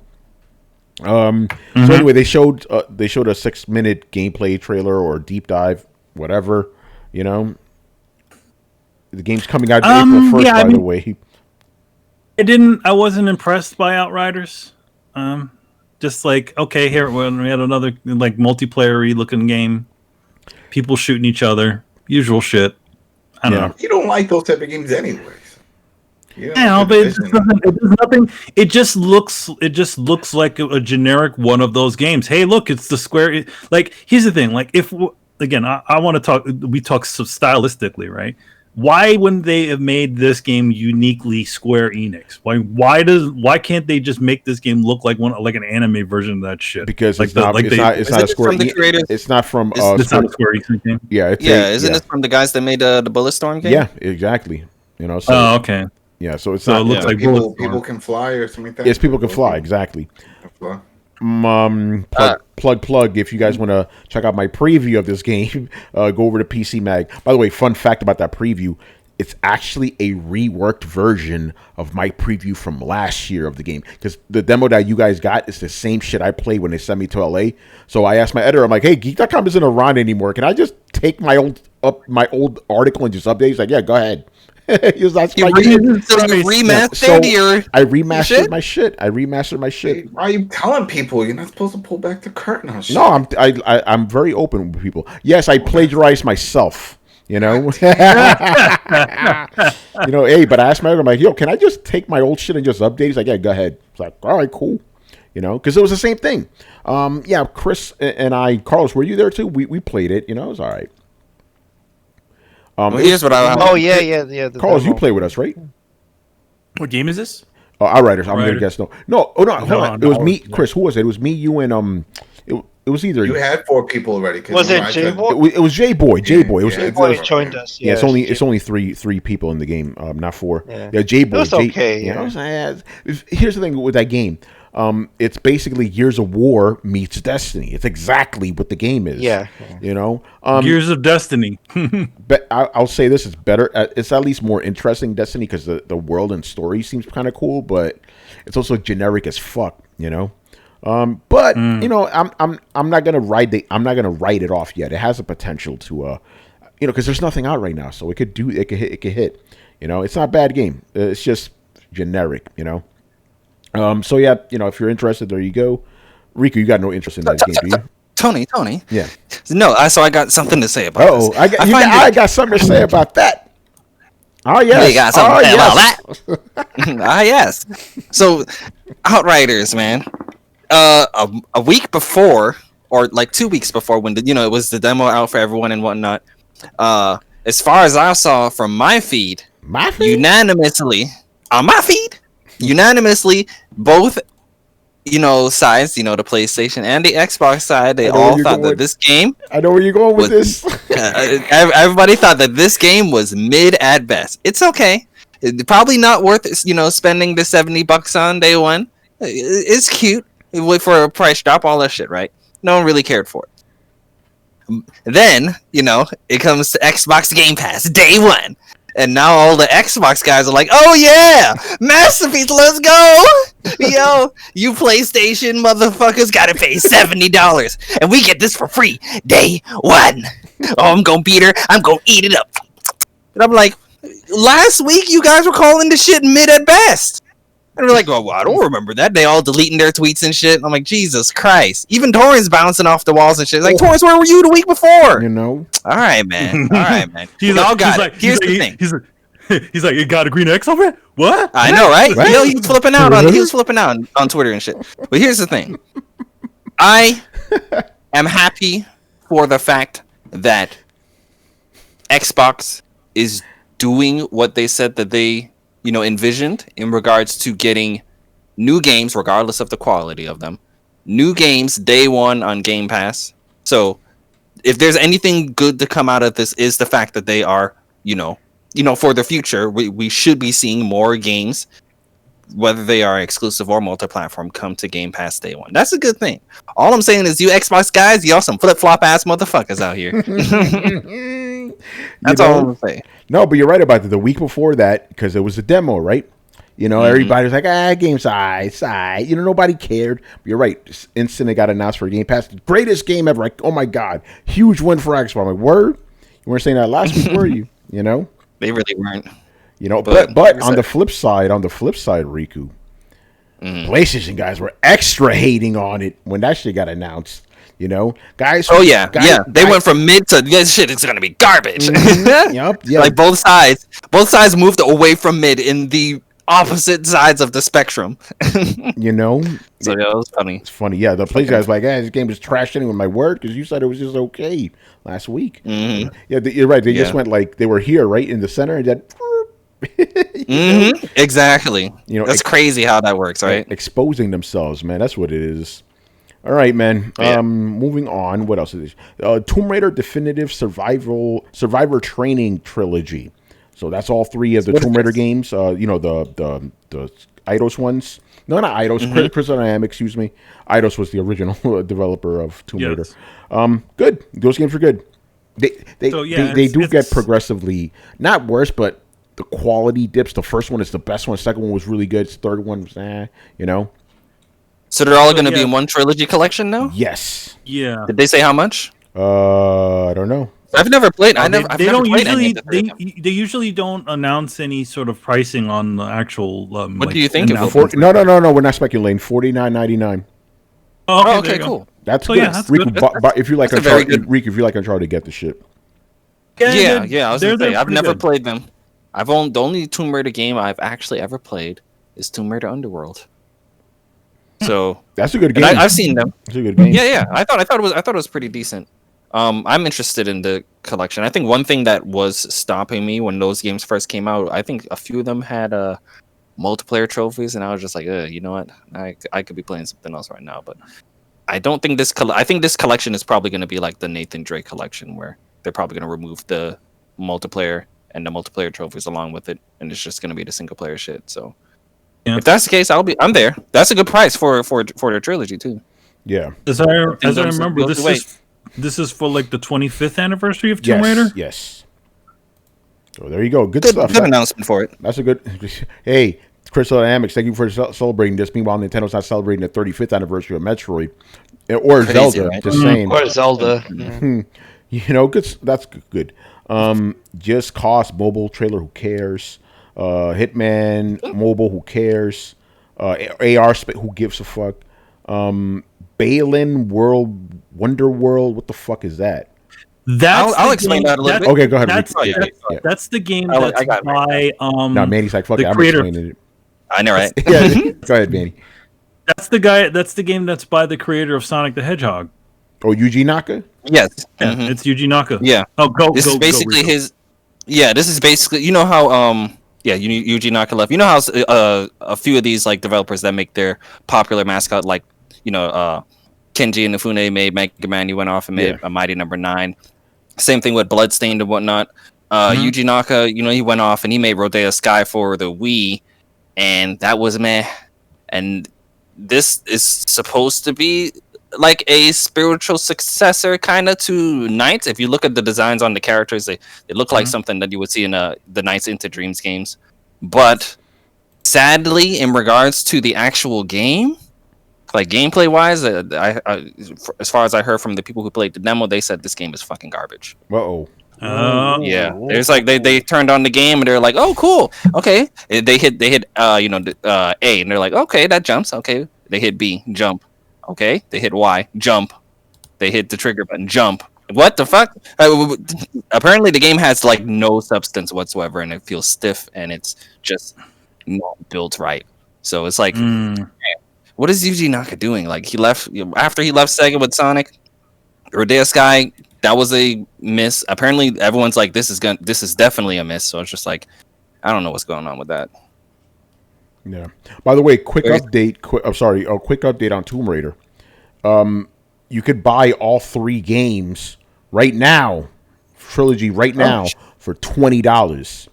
So anyway, they showed a 6-minute gameplay trailer or deep dive, whatever, you know. The game's coming out April 1st, by the way. I wasn't impressed by Outriders. Just like, okay, here we had another like multiplayer-y looking game. People shooting each other. Usual shit. I don't know. You don't like those type of games anyways. Yeah, but it does nothing. It just looks like a generic one of those games. Hey, look, it's the Square. Like, here's the thing. Like, if again, I want to talk. We talk stylistically, right? Why wouldn't they have made this game uniquely Square Enix? Why can't they just make this game look like an anime version of that shit? Because it's not a Square Enix. It's not from it's not a Square Enix game. Yeah, isn't it from the guys that made the Bulletstorm game? Yeah, exactly. You know. So, okay. Yeah, so it's not. It looks like people can fly or something like that. Yes, people can fly. Exactly. Plug. If you guys want to check out my preview of this game, go over to PC Mag. By the way, fun fact about that preview: it's actually a reworked version of my preview from last year of the game. Because the demo that you guys got is the same shit I played when they sent me to LA. So I asked my editor, I'm like, "Hey, Geek.com isn't around anymore. Can I just take my old article and just update?" He's like, "Yeah, go ahead." I remastered my shit. Why are you telling people you're not supposed to pull back the curtain on shit? No, I'm very open with people. Yes, I plagiarized myself. You know, but I asked my editor, I'm like, "Yo, can I just take my old shit and just update?" He's like, "Yeah, go ahead." It's like, all right, cool. You know, because it was the same thing. Chris and Carlos, were you there too? We played it. You know, it was all right. Here's what yeah. Carlos, you play with us, right? What game is this? Outriders. I'm gonna guess no. Hold on. It was me, Chris. Who was it? It was me, you, and It was either you had 4 people already. Was it J Boy? It was J Boy. J Boy. J Boy joined us. Yeah, it's only three people in the game, not 4. Yeah, J Boy. It was okay. Here's the thing with that game. It's basically Gears of War meets Destiny. It's exactly what the game is. Yeah. You know? Gears of Destiny. But I'll say this, it's better. It's at least more interesting Destiny because the world and story seems kind of cool, but it's also generic as fuck, you know? You know, I'm not gonna write it off yet. It has a potential to because there's nothing out right now, so it could hit. You know, it's not a bad game. It's just generic, you know. So yeah, you know, if you're interested, there you go. Riku, you got no interest in that game, do you? Tony. Yeah. No, so I got something to say about this. I got something to say about that. Oh yes. You got something to say about that. Yes. So, Outriders, man. A week before, or like 2 weeks before, when it was the demo out for everyone and whatnot. As far as I saw from my feed, unanimously on my feed, both sides, the PlayStation and the Xbox side, they all thought that this game. I know where you're going with this. Everybody thought that this game was mid at best. It's okay. It's probably not worth spending the $70 on day one. It's cute. Wait for a price drop, all that shit, right? No one really cared for it. Then, it comes to Xbox Game Pass day one. And now all the Xbox guys are like, oh yeah, Masterpiece, let's go. Yo, you PlayStation motherfuckers gotta pay $70. And we get this for free day one. Oh, I'm gonna beat her. I'm gonna eat it up. And I'm like, last week you guys were calling this shit mid at best. And they're like, well, I don't remember that. They all deleting their tweets and shit. I'm like, Jesus Christ. Even Torrance bouncing off the walls and shit. Like, Torrance, where were you the week before? All right, man. Y'all got it. Here's the thing. He's like, you got a green X over it? What? I know, right? He was flipping out on Twitter and shit. But here's the thing. I am happy for the fact that Xbox is doing what they said that they envisioned in regards to getting new games, regardless of the quality of them. New games day one on Game Pass. So, if there's anything good to come out of this, is the fact that they are, for the future, we should be seeing more games, whether they are exclusive or multi-platform, come to Game Pass day one. That's a good thing. All I'm saying is, you Xbox guys, y'all some flip-flop ass motherfuckers out here. That's all I'm gonna say. No, but you're right about the week before that, because it was a demo, right? Everybody was like, game's side. Nobody cared. But you're right. Just instantly got announced for Game Pass. The greatest game ever. Like, oh my God. Huge win for Xbox. I'm like, word? You weren't saying that last week, were you? They really weren't. But on the flip side, Riku, PlayStation guys were extra hating on it when that shit got announced. Guys. Oh yeah, They went from mid to this shit is gonna be garbage. Yep. Like both sides moved away from mid in the opposite sides of the spectrum. So yeah, it was funny. It's funny. Yeah, the PlayStation guys like, this game is trash anyway. My word, because you said it was just okay last week. Yeah, you're right. They just went like they were here, right in the center, and then. Exactly. That's crazy how that works, right? Exposing themselves, man. That's what it is. All right, man. Moving on. What else is this? Tomb Raider Definitive Survivor Training Trilogy. So that's all three of the Tomb Raider games. The Eidos ones. No, not Eidos. Crystal Dynamics, excuse me. Eidos was the original developer of Tomb Raider. Good. Those games are good. They do get progressively not worse, but the quality dips. The first one is the best one. The second one was really good. The third one was So they're all going to be in one trilogy collection now? Yes. Yeah. Did they say how much? I don't know. I've never played. They usually don't announce any sort of pricing on the actual. What do you think? No. We're not speculating. $49.99. Oh, okay, cool. That's good. Yeah, that's Riku, good. But if you like Uncharted, Riku, if you like Uncharted, get the shit. Yeah. I was gonna say I've never played them. The only Tomb Raider game I've actually ever played is Tomb Raider Underworld. So that's a good game. I've seen them. It's a good game. Yeah. I thought it was pretty decent. I'm interested in the collection. I think one thing that was stopping me when those games first came out, I think a few of them had multiplayer trophies, and I was just like, you know what? I could be playing something else right now. But I don't think I think this collection is probably going to be like the Nathan Drake collection, where they're probably going to remove the multiplayer and the multiplayer trophies along with it, and it's just going to be the single player shit. So. Yeah. If that's the case, I'm there. That's a good price for their trilogy too. Yeah. As I remember, this is for like the 25th anniversary of Tomb Raider. Yes. So there you go. Good stuff. Good announcement for it. That's a good. Hey, Crystal Dynamics, thank you for celebrating this. Meanwhile, Nintendo's not celebrating the 35th anniversary of Metroid or crazy, Zelda. Right? Just saying. Or Zelda. Good. That's good. Just Cause mobile trailer. Who cares? Hitman Mobile, who cares? AR, who gives a fuck? Balin Wonder World. What the fuck is that? I'll explain that a little bit. Okay, go ahead. That's the game that's by no, Manny's like, fuck the it, I'm creator. explaining it. I know, right? Yeah, go ahead, Manny. That's the game that's by the creator of Sonic the Hedgehog. Oh, Yuji Naka? Yes. Yeah, it's Yuji Naka. Yeah. Oh, This is basically his. Yeah, this is basically, you know how Yuji Naka left. You know how a few of these like developers that make their popular mascot, like Kenji and Inafune made Mega Man. He went off and made a Mighty Number 9. Same thing with Bloodstained and whatnot. Yuji Naka, he went off and he made Rodea Sky for the Wii, and that was meh. And this is supposed to be like a spiritual successor kind of to Nights. If you look at the designs on the characters, they look like something that you would see in the Nights into Dreams games. But sadly, in regards to the actual game, like gameplay wise, as far as I heard from the people who played the demo, they said this game is fucking garbage. Yeah, there's like they turned on the game and they're like, oh cool, okay. They hit A and they're like, okay, that jumps. Okay, they hit B, jump. Okay, they hit Y, jump. They hit the trigger button, jump. What the fuck? Apparently, the game has like no substance whatsoever, and it feels stiff, and it's just not built right. So it's like, man, what is Yuji Naka doing? Like he left after he left Sega with Sonic, Rodea Sky. That was a miss. Apparently, everyone's like, this is definitely a miss. So it's just like, I don't know what's going on with that. Yeah. By the way, quick update on Tomb Raider. You could buy all 3 games right now, trilogy right now for $20.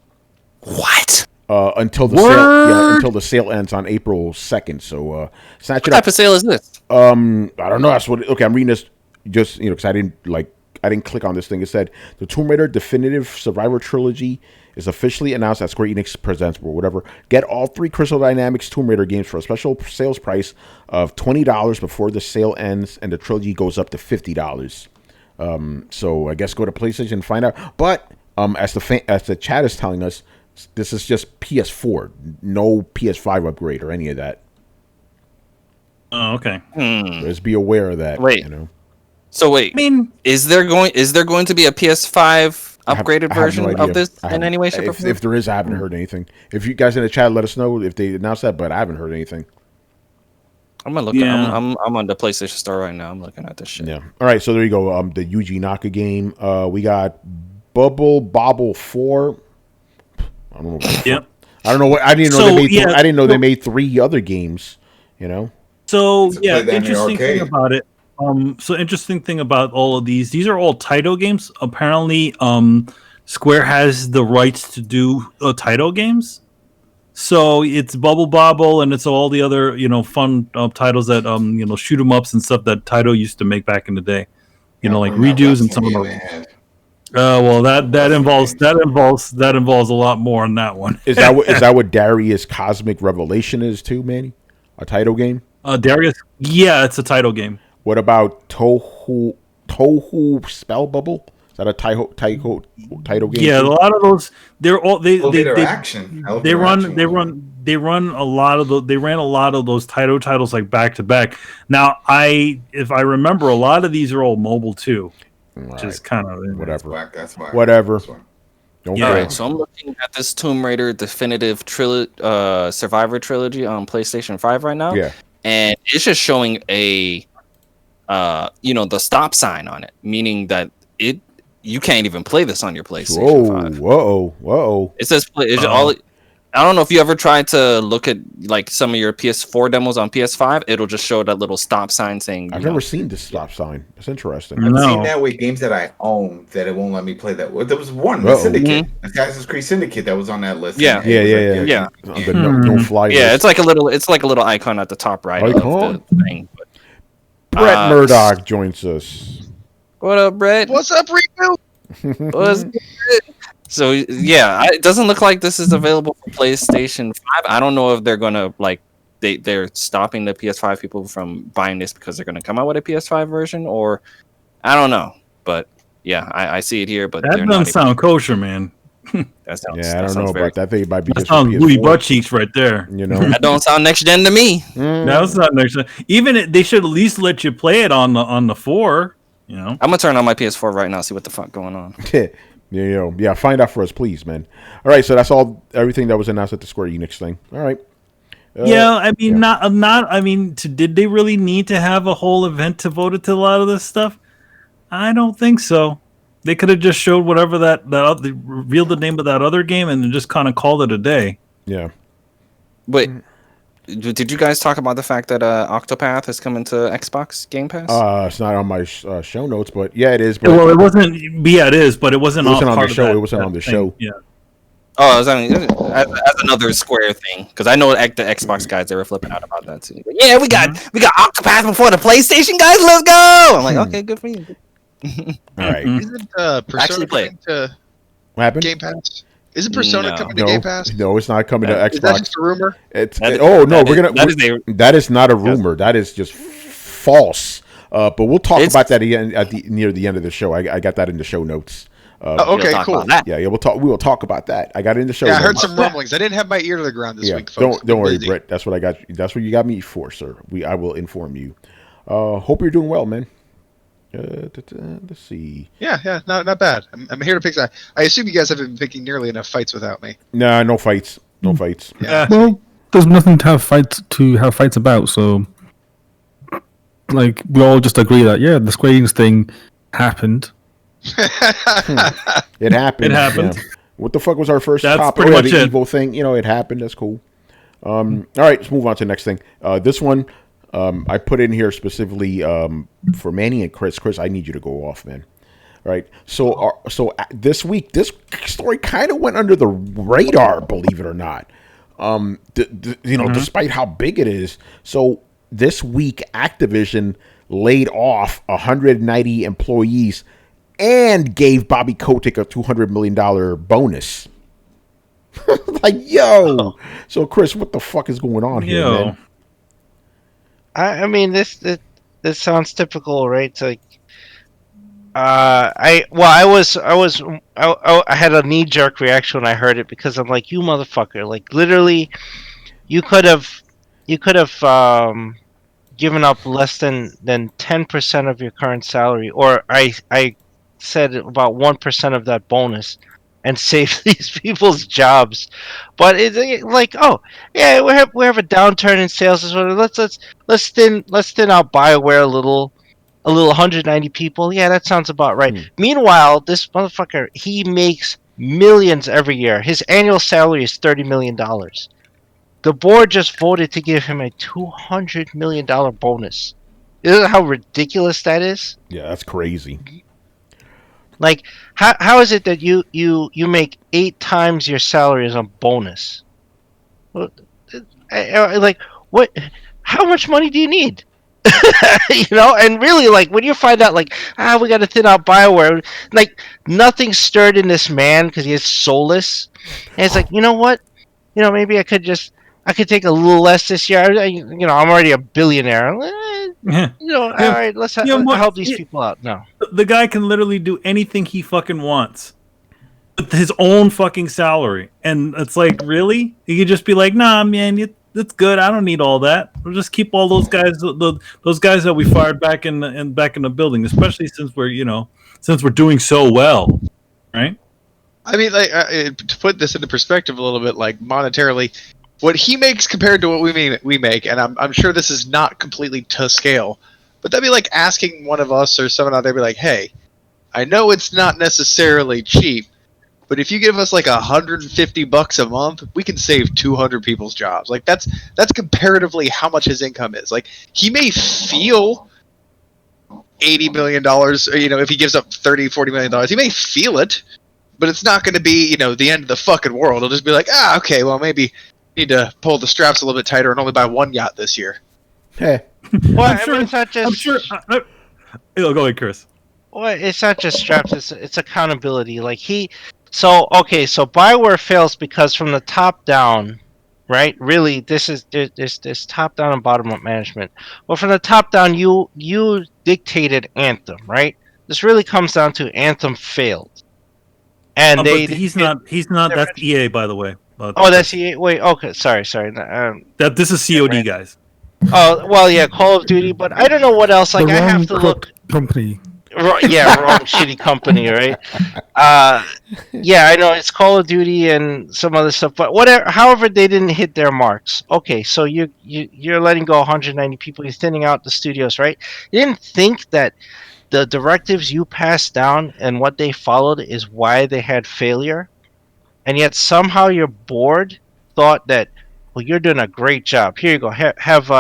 What? Until the sale ends on April 2nd. So what type of sale is this? I don't know. That's what. Okay, I'm reading this just because I didn't click on this thing. It said the Tomb Raider Definitive Survivor Trilogy is officially announced at Square-Enix Presents or whatever. Get all 3 Crystal Dynamics Tomb Raider games for a special sales price of $20 before the sale ends, and the trilogy goes up to $50. So I guess go to PlayStation and find out. But as the chat is telling us, this is just PS4, no PS5 upgrade or any of that. Oh, okay. Just be aware of that. Wait. So wait. I mean, is there going to be a PS5 upgraded version of this in any way, shape, or form? If there is, I haven't heard anything. If you guys in the chat, let us know if they announced that, but I haven't heard anything. I'm gonna look. I'm on the PlayStation Store right now. I'm looking at this shit. Yeah. All right. So there you go. The Yuji Naka game. We got Bubble Bobble 4. I don't know. Yep. I don't know what. I didn't know I didn't know they made 3 other games. So interesting thing about it. Interesting thing about all of these are all Taito games. Apparently, Square has the rights to do Taito games. So it's Bubble Bobble and it's all the other fun titles that shoot 'em ups and stuff that Taito used to make back in the day. Like redos and some of them. Well, that involves a lot more on that one. Is that what Darius Cosmic Revelation is too, Manny? A Taito game? Darius, yeah, it's a Taito game. What about Tohu Spell Bubble? Is that a Taito game? Yeah, too? A lot of those. They're all they action. They ran a lot of they ran a lot of those Taito titles like back to back. Now, if I remember, a lot of these are all mobile too. Which is kind of whatever. That's why. Whatever. Don't All right, so I'm looking at this Tomb Raider Definitive Survivor Trilogy on PlayStation 5 right now. Yeah. And it's just showing a the stop sign on it, meaning that you can't even play this on your PlayStation 5. Whoa. It says all. I don't know if you ever tried to look at like some of your PS4 demos on PS5. It'll just show that little stop sign saying. I've never seen this stop sign. It's interesting. I've seen that with games that I own that it won't let me play that. There was one, the Syndicate, Assassin's Creed Syndicate, that was on that list. Yeah. No fly. Yeah, it's like a little icon at the top right of the thing. Brett Murdoch joins us. What up, Brett? What's up, Riku? What's good? So yeah, it doesn't look like this is available for PlayStation 5. I don't know if they're gonna they're stopping the PS5 people from buying this because they're gonna come out with a PS5 version, or I don't know. But yeah, I see it here. But that doesn't sound kosher, man. That sounds, Yeah, I don't know about that. I think it might be That just sounds for booty PS4, butt cheeks right there. You know, that don't sound next gen to me. That's not next gen. Even they should at least let you play it on the 4. You know, I'm gonna turn on my PS4 right now, see what the fuck going on. Yeah, find out for us, please, man. All right, so that's everything that was announced at the Square Enix thing. All right. I mean, not. I mean, did they really need to have a whole event devoted to a lot of this stuff? I don't think so. They could have just showed whatever they revealed the name of that other game and then just kind of called it a day. Yeah. Wait, did you guys talk about the fact that Octopath is coming to Xbox Game Pass? It's not on my show notes, but yeah, it is. But well, it wasn't. Yeah, it is, but it wasn't. It wasn't on part the show. Of it wasn't on the thing. show. Yeah. Oh, as another Square thing, because I know the Xbox guys, they were flipping out about that too. But yeah, we got Octopath before the PlayStation guys. Let's go! I'm like, okay, good for you. All right. Isn't Persona coming to what happened? Game Pass? Isn't Persona coming to Game Pass? No, it's not coming to Xbox. Is that just a rumor? That is not a rumor. That is just false. But we'll talk about that near the end of the show. I got that in the show notes. Okay, cool. Yeah, we will talk about that. I got it in the show. Yeah, I heard some rumblings. I didn't have my ear to the ground this week, folks. Don't worry, Brett. That's what I got. That's what you got me for, sir. I will inform you. Hope you're doing well, man. Let's see. Yeah, not bad. I'm here to pick. I assume you guys haven't been picking nearly enough fights without me. Nah, no fights. No fights. Yeah. Well, there's nothing to have fights about. So, like, we all just agree that the Square Enix thing happened. It happened. It happened. Yeah. What the fuck was our first That's topic? pretty much the it. EVO thing. It happened. That's cool. All right, let's move on to the next thing. This one. I put in here specifically for Manny and Chris. Chris, I need you to go off, man. All right. So this week, this story kind of went under the radar, believe it or not. Despite how big it is. So this week, Activision laid off 190 employees and gave Bobby Kotick a $200 million bonus. Like, yo. So, Chris, what the fuck is going on here, man? I mean, this sounds typical, right? It's like, I had a knee jerk reaction when I heard it because I'm like, you motherfucker! Like, literally, you could have given up less than 10% of your current salary, or I said about 1% of that bonus, and save these people's jobs. But it's like, oh yeah, we have a downturn in sales. Let's thin out BioWare a little 190 people. Yeah, that sounds about right. Meanwhile, this motherfucker, he makes millions every year. His annual salary is $30 million. The board just voted to give him a $200 million bonus. Isn't how ridiculous that is? Yeah, that's crazy. Like, how is it that you make 8 times your salary as a bonus? Like, what? How much money do you need? And really, like, when you find out, like, we got to thin out BioWare, like, nothing stirred in this man because he is soulless. And it's like, you know what? Maybe I could take a little less this year. I'm already a billionaire. All right, let's help these people out. No, the guy can literally do anything he fucking wants with his own fucking salary, and it's like, really? He could just be like, nah, man, it's good. I don't need all that. We'll just keep all those guys, those guys that we fired back in the building, especially since we're doing so well, right? I mean, like, to put this into perspective a little bit, like, monetarily, what he makes compared to what we make, and I'm sure this is not completely to scale, but that'd be like asking one of us or someone out there, be like, hey, I know it's not necessarily cheap, but if you give us like $150 a month, we can save 200 people's jobs. Like, that's comparatively how much his income is. Like, he may feel $80 million, if he gives up $30-40 million, he may feel it, but it's not going to be, the end of the fucking world. It'll just be like, okay, well, maybe need to pull the straps a little bit tighter and only buy one yacht this year. Hey. Well, it's not just. I'm sure. Go ahead, Chris. Well, it's not just straps. It's accountability. Like so BioWare fails because from the top down, right? Really, there's top down and bottom up management. Well, from the top down, you dictated Anthem, right? This really comes down to Anthem failed. And he's not. That's EA, by the way. Oh, that's EA. Wait, okay, sorry. This is COD, guys. Oh well, yeah, Call of Duty, but I don't know what else. Like I have to look. Company. Wrong shitty company, right? Yeah, I know it's Call of Duty and some other stuff, but whatever. However, they didn't hit their marks. Okay, so you're letting go 190 people. You're thinning out the studios, right? You didn't think that the directives you passed down and what they followed is why they had failure, and yet somehow your board thought that, well, you're doing a great job. Here you go. Have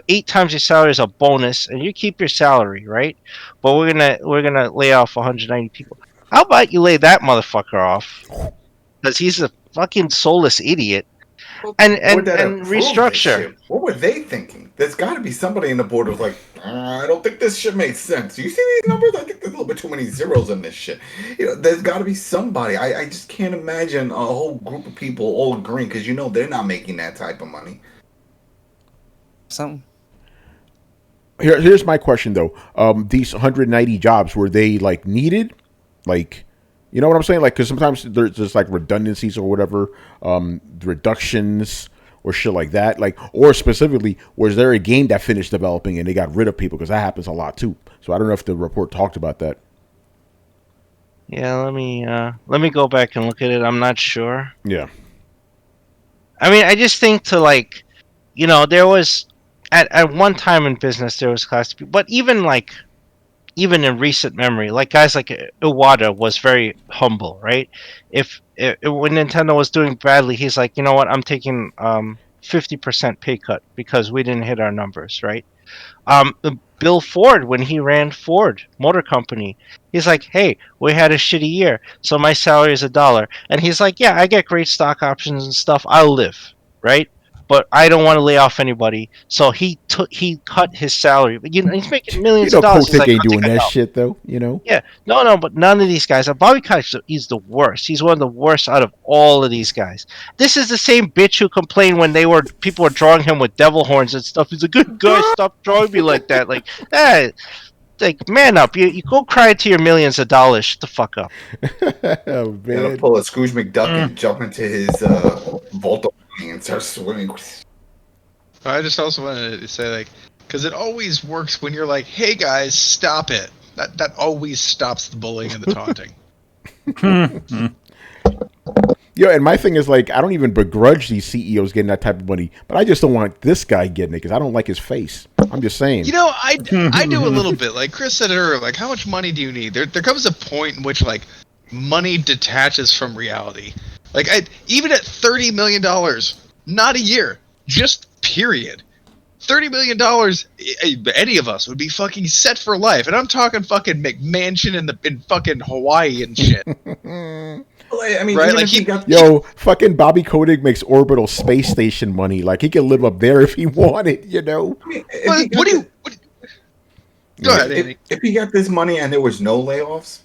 8 times your salary as a bonus, and you keep your salary, right? But we're gonna lay off 190 people. How about you lay that motherfucker off? Because he's a fucking soulless idiot. And restructure. What were they thinking? There's got to be somebody in the board who's like, I don't think this shit makes sense. You see these numbers? I think there's a little bit too many zeros in this shit. There's got to be somebody. I just can't imagine a whole group of people all agreeing because they're not making that type of money. Here's my question though. These 190 jobs, were they like needed? Like, you know what I'm saying? Like, because sometimes there's just like redundancies or whatever, reductions or shit like that. Like, or specifically, was there a game that finished developing and they got rid of people? Because that happens a lot too. So I don't know if the report talked about that. Yeah, let me go back and look at it. I'm not sure. Yeah. I mean, I just think there was at one time in business there was class people, but even in recent memory, like guys like Iwata was very humble, right? When Nintendo was doing badly, he's like, you know what, I'm taking 50% pay cut because we didn't hit our numbers, right? Bill Ford, when he ran Ford Motor Company, he's like, hey, we had a shitty year, so my salary is $1. And he's like, yeah, I get great stock options and stuff, I'll live, right? But I don't want to lay off anybody, so he cut his salary. But he's making millions of dollars. Kotick ain't doing that shit though. Yeah, no, but none of these guys. Bobby Kotick, he's the worst. He's one of the worst out of all of these guys. This is the same bitch who complained when people were drawing him with devil horns and stuff. He's a good guy. Stop drawing me like that. Like, like man up. You go cry to your millions of dollars. Shut the fuck up. Oh, man. Pull a Scrooge McDuck and jump into his vault and start swimming. I just also wanted to say, like, because it always works when you're like, hey guys, stop it. That always stops the bullying and the taunting. Yeah, and my thing is, like, I don't even begrudge these CEOs getting that type of money, but I just don't want this guy getting it because I don't like his face. I'm just saying. I do a little bit. Like Chris said earlier, like, how much money do you need? There comes a point in which, like, money detaches from reality. Like, even at $30 million, not a year, just period. $30 million, any of us would be fucking set for life. And I'm talking fucking McMansion in fucking Hawaii and shit. I mean, right? Like fucking Bobby Kotick makes orbital space station money. Like, he can live up there if he wanted, I mean, Go ahead, Andy. If he got this money and there was no layoffs,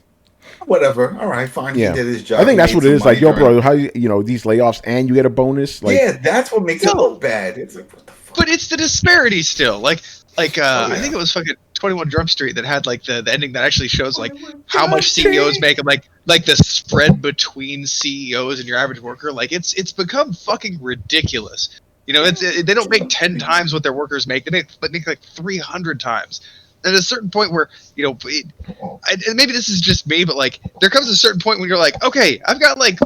whatever. All right, fine. Yeah. He did his job. I think that's what it is. Like, yo, bro, how these layoffs and you get a bonus? Like, yeah, that's what makes it look bad. It's like, what the fuck? But it's the disparity still. I think it was fucking 21 Drum Street that had like the ending that actually shows like how much CEOs make, and like the spread between CEOs and your average worker. Like it's become fucking ridiculous. They don't make 10 times what their workers make. They make like 300 times. At a certain point where, and maybe this is just me, but like there comes a certain point when you're like, okay, I've got like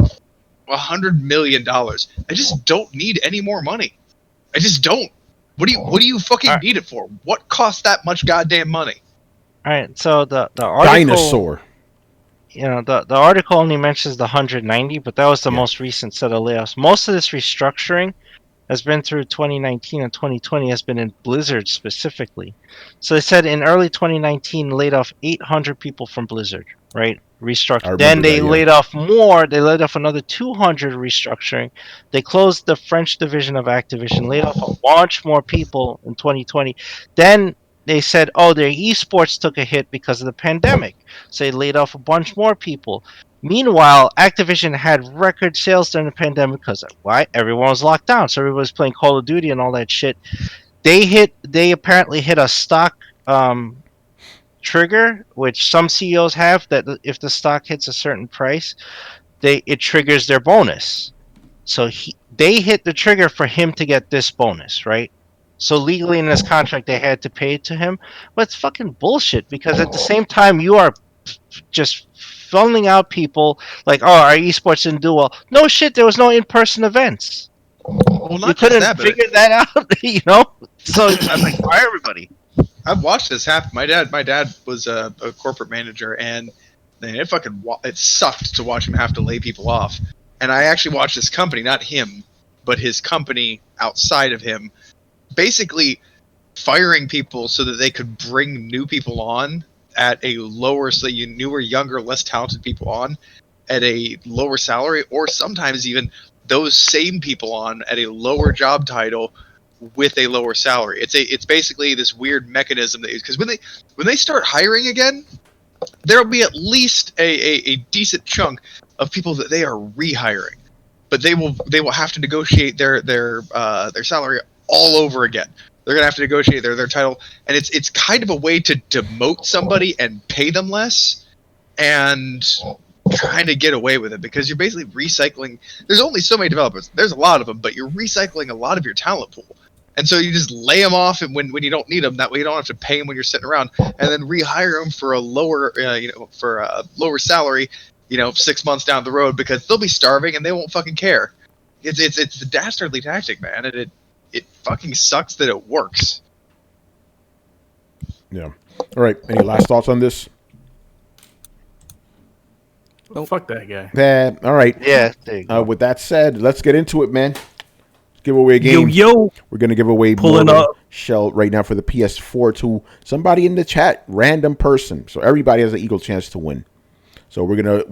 $100 million. I just don't need any more money. I just don't. What do you fucking need it for? What costs that much goddamn money? All right, so the article, dinosaur. The article only mentions the 190, but that was the most recent set of layoffs. Most of this restructuring has been through 2019 and 2020, has been in Blizzard specifically. So they said in early 2019, laid off 800 people from Blizzard, right? Restructured. Then they laid off more. They laid off another 200 restructuring. They closed the French division of Activision, laid off a bunch more people in 2020. Then they said, their esports took a hit because of the pandemic. So they laid off a bunch more people. Meanwhile, Activision had record sales during the pandemic because everyone was locked down, so everybody was playing Call of Duty and all that shit. They apparently hit a stock trigger, which some CEOs have, that if the stock hits a certain price, it triggers their bonus. So they hit the trigger for him to get this bonus, right? So legally in this contract, they had to pay it to him. But it's fucking bullshit, because at the same time, you are just funneling out people like, oh, our esports didn't do well. No shit, there was no in-person events. Well, You couldn't figure that out, you know? So I'm like, for everybody. I've watched this happen. My dad was a corporate manager, and man, it sucked to watch him have to lay people off. And I actually watched this company, not him, but his company outside of him, basically firing people so that they could bring new people on at a lower, so you newer, younger, less talented people on at a lower salary, or sometimes even those same people on at a lower job title with a lower salary. It's basically this weird mechanism that, because when they start hiring again, there'll be at least a decent chunk of people that they are rehiring, but they will have to negotiate their salary all over again. They're gonna have to negotiate their title, and it's kind of a way to demote somebody and pay them less, and kind of get away with it, because you're basically recycling. There's only so many developers. There's a lot of them, but you're recycling a lot of your talent pool. And so you just lay them off, and when you don't need them, that way you don't have to pay them when you're sitting around, and then rehire them for a lower, for a lower salary, 6 months down the road, because they'll be starving and they won't fucking care. It's a dastardly tactic, man, and it fucking sucks that it works. Yeah. All right. Any last thoughts on this? Oh, fuck that guy. Bad. All right. Yeah. There you go. With that said, let's get into it, man. Let's give away a game. Yo. We're gonna give away Pulling up shell right now for the PS4 to somebody in the chat, random person. So everybody has an equal chance to win. So we're gonna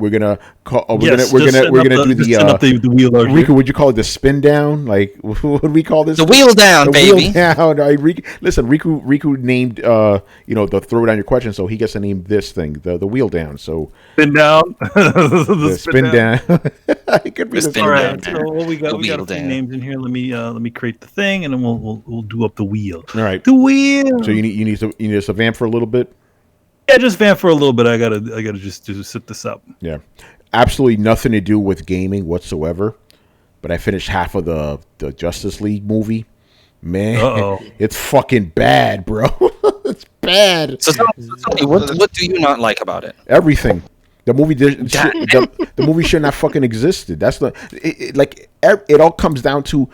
call. We're gonna do the wheel. Riku, would you call it the spin down? Like, what would we call this? The wheel down, baby. Wheel down. Listen, Riku named the throw down your question, so he gets to name this thing the wheel down. So spin down. the spin down. It could be spin all down. right. So we got a few names in here. Let me create the thing, and then we'll do up the wheel. All right. The wheel. So you need to vamp for a little bit. Yeah, just vamp for a little bit. I gotta just set this up. Yeah, absolutely nothing to do with gaming whatsoever. But I finished half of the Justice League movie. Man, it's fucking bad, bro. It's bad. So tell me, what do you not like about it? Everything. The movie the movie should not fucking existed. That's it all comes down to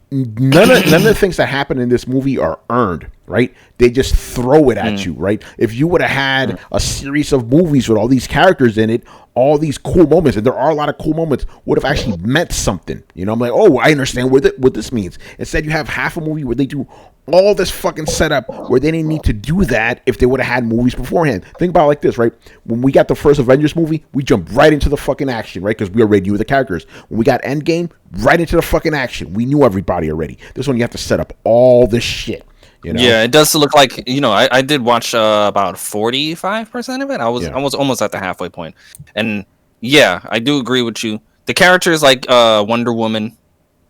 none of the things that happen in this movie are earned, right? They just throw it at you, right? If you would have had a series of movies with all these characters in it, all these cool moments, and there are a lot of cool moments, would have actually meant something. I'm like, oh, I understand what this means. Instead, you have half a movie where they do all this fucking setup where they didn't need to do that if they would have had movies beforehand. Think about it like this, right? When we got the first Avengers movie, we jumped right into the fucking action, right? Because we already knew the characters. When we got Endgame, right into the fucking action. We knew everybody already. This one, you have to set up all this shit. Yeah, it does look like, I did watch about 45% of it. I was almost at the halfway point. And yeah, I do agree with you. The characters like Wonder Woman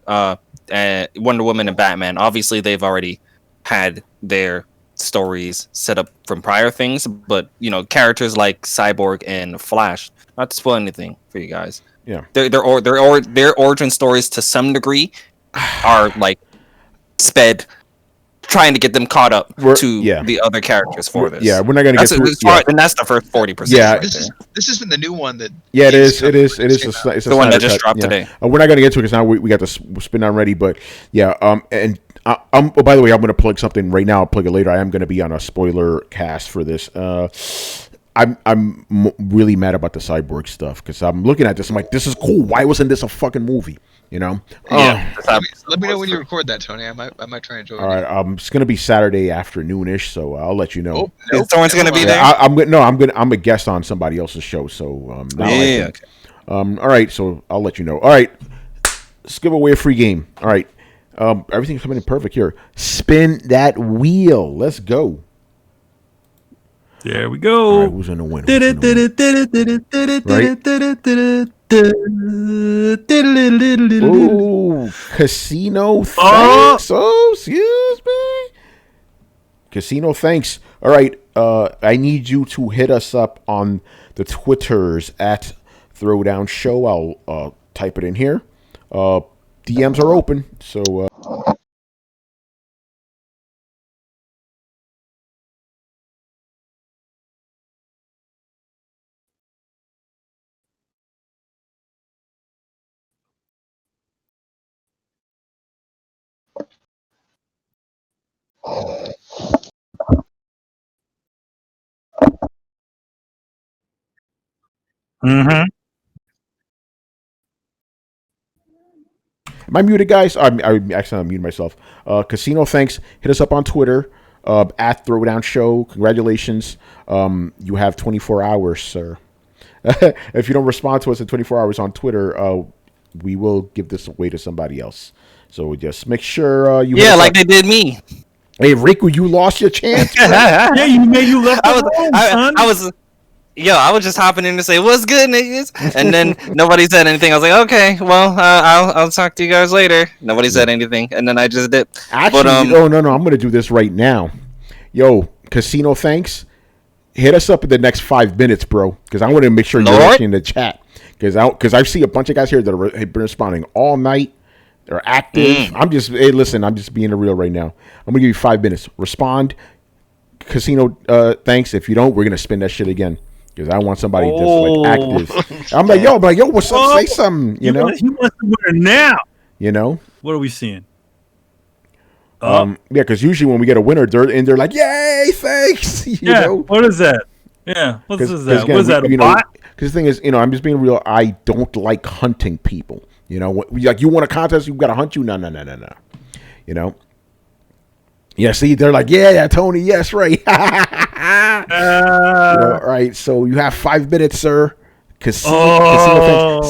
and Batman, obviously they've already had their stories set up from prior things, but characters like Cyborg and Flash, not to spoil anything for you guys. Yeah. Their origin stories to some degree are like sped, trying to get them caught up to the other characters for this. Yeah, we're not gonna get through. And that's the first 40%. Yeah, this isn't the new one that. Yeah, it is. It is. It's the one that just dropped today. We're not gonna get to it because now we got the spin down ready. But yeah, and by the way, I'm gonna plug something right now. I'll plug it later. I am gonna be on a spoiler cast for this. I'm really mad about the Cyborg stuff because I'm looking at this. I'm like, this is cool. Why wasn't this a fucking movie? Yeah. Let me know when you record that, Tony. I might try and join. All right. It's gonna be Saturday afternoon-ish, so I'll let you know. Someone's gonna be there. I'm a guest on somebody else's show, so okay. All right, so I'll let you know. All right, let's give away a free game. All right, everything's coming in perfect here. Spin that wheel. Let's go. There we go. All right, who's gonna win? Ooh, casino. Thanks. Oh, excuse me. Casino, thanks. All right, I need you to hit us up on the Twitters at Throwdown Show. I'll type it in here. DMs are open, so. Mm-hmm. Am I muted, guys? I actually muted myself. Casino, thanks. Hit us up on Twitter at Throwdown Show. Congratulations. You have 24 hours, sir. If you don't respond to us in 24 hours on Twitter, we will give this away to somebody else. So just make sure you. Yeah, like they did me. Hey, Riku, you lost your chance. Yeah, you left. I was just hopping in to say what's good, niggas, and then nobody said anything. I was like, okay, well, I'll talk to you guys later. Nobody said anything, and then I just did. Actually, no, I'm gonna do this right now. Yo, Casino, thanks. Hit us up in the next 5 minutes, bro, because I want to make sure you're actually in the chat. Because I see a bunch of guys here that have been responding all night. They're active. I'm just being real right now. I'm gonna give you 5 minutes. Respond, Casino. Thanks. If you don't, we're gonna spin that shit again. Because I want somebody just like active. I'm like, yo, what's up? Say something, you know. He wants to win now. You know. What are we seeing? Yeah, because usually when we get a winner, they're like, yay, thanks. You know? What is that? Yeah, what is that? Again, what is that? A bot? Because the thing is, I'm just being real. I don't like hunting people. You know, like you want a contest, you got to hunt you. No. You know. Yeah, see, they're like, yeah, Tony, yes, right. All right, so you have 5 minutes, sir. Casino,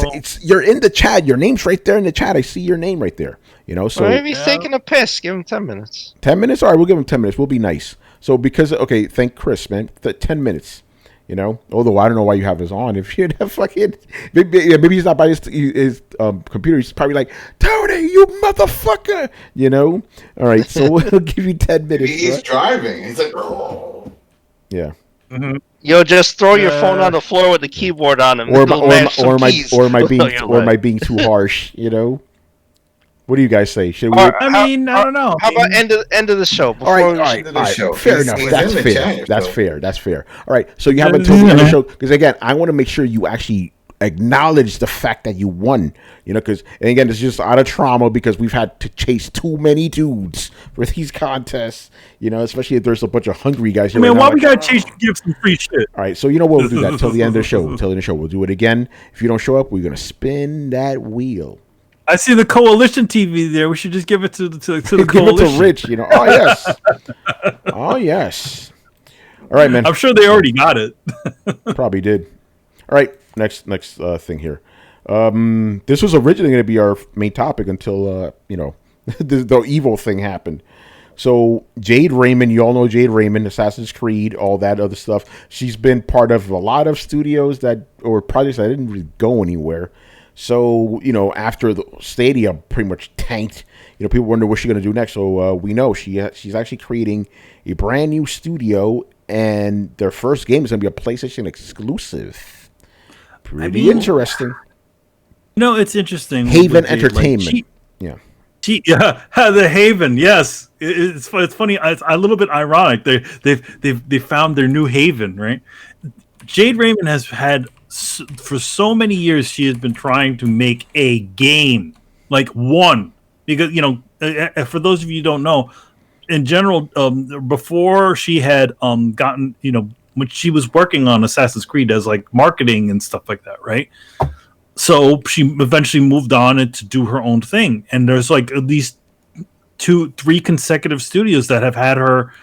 you're in the chat. Your name's right there in the chat. I see your name right there. You know, so maybe he's taking a piss. Give him 10 minutes. 10 minutes? All right, we'll give him 10 minutes. We'll be nice. So thank Chris, man. 10 minutes. You know, although I don't know why you have this on. If you have fucking, maybe he's not by his computer. He's probably like, Tony, you motherfucker. You know. All right, so we'll give you 10 minutes. He's driving. He's like, oh. Yeah. Mm-hmm. Yo, just throw your phone on the floor with the keyboard on him. Or am I being too harsh? You know. What do you guys say? Should we? I don't know. How about end of the show? All right. Fair enough. That's fair. All right. So you have until the end of the show because again, I want to make sure you actually acknowledge the fact that you won. You know, because again, it's just out of trauma because we've had to chase too many dudes for these contests. You know, especially if there's a bunch of hungry guys here. Man, why we gotta chase you to give some free shit? All right. So you know what? We'll do that till the end of the show. We'll do it again. If you don't show up, we're gonna spin that wheel. I see the coalition TV there. We should just give it to the coalition. Give it to Rich, you know. Oh yes. All right, man. I'm sure they already got it. Probably did. All right, next thing here. This was originally going to be our main topic until the EVO thing happened. So Jade Raymond, you all know Jade Raymond, Assassin's Creed, all that other stuff. She's been part of a lot of studios or projects that didn't really go anywhere. So, after the Stadia pretty much tanked, people wonder what she's going to do next. So we know she's actually creating a brand new studio, and their first game is going to be a PlayStation exclusive. Pretty interesting. No, it's interesting. Haven Entertainment. The Haven. Yes, it's funny. It's a little bit ironic. They found their new haven, right? Jade Raymond has had. For so many years, she has been trying to make a game, like one, because for those of you who don't know, in general, before she had gotten, when she was working on Assassin's Creed as like marketing and stuff like that, right? So she eventually moved on to do her own thing, and there's like at least 2-3 consecutive studios that have had her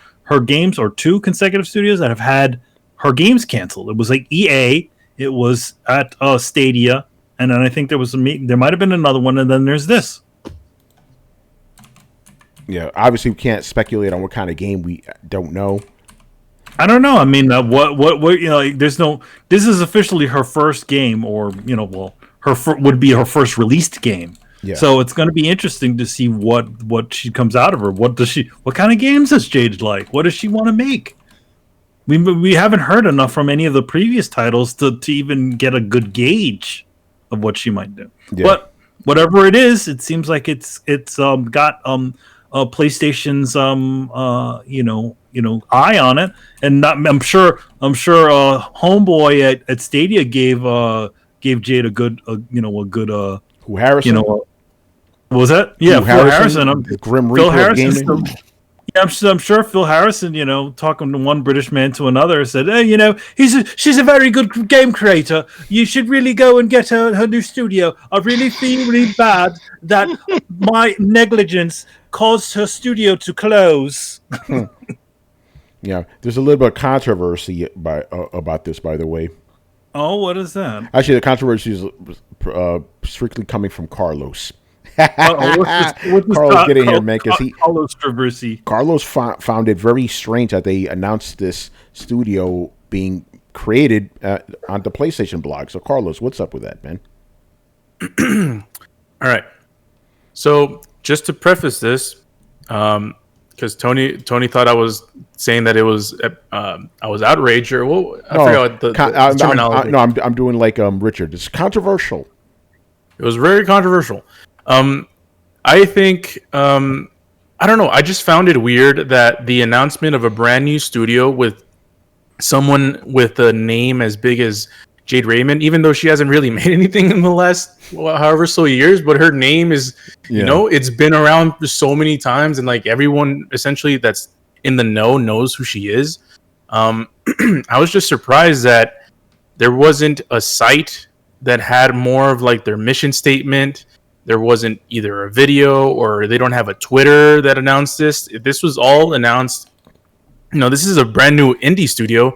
games, or 2 consecutive studios that have had her games canceled. It was like EA. It was at Stadia, and then I think there might have been another one, and then there's this. Yeah, obviously we can't speculate on what kind of game. We don't know. I don't know. I mean, there's no. This is officially her first game, or would be her first released game. Yeah. So it's going to be interesting to see what she comes out of her. What kind of games does Jade like? What does she want to make? We haven't heard enough from any of the previous titles to even get a good gauge of what she might do. Yeah. But whatever it is, it seems like it's got PlayStation's eye on it, and I'm sure Homeboy at Stadia gave Jade a good who Harrison? What was that? Yeah, Phil Harrison. Grim Reaper Gaming. Yeah, I'm sure Phil Harrison, talking to one British man to another, said, "Hey, she's a very good game creator. You should really go and get her new studio. I really feel really bad that my negligence caused her studio to close." Yeah, there's a little bit of controversy about this, by the way. Oh, what is that? Actually, the controversy is strictly coming from Carlos. Carlos, get in here, man, because Carlos found it very strange that they announced this studio being created on the PlayStation blog. So, Carlos, what's up with that, man? All right. So, just to preface this, because Tony thought I was saying that it was I was outraged, or I forgot the terminology. I'm doing like Richard. It's controversial. It was very controversial. I think I don't know. I just found it weird that the announcement of a brand new studio with someone with a name as big as Jade Raymond, even though she hasn't really made anything in the last however so years, but her name is, it's been around so many times, and like everyone essentially that's in the know knows who she is. I was just surprised that there wasn't a site that had more of like their mission statement. There wasn't either a video, or they don't have a Twitter that announced this. This was all announced. This is a brand new indie studio.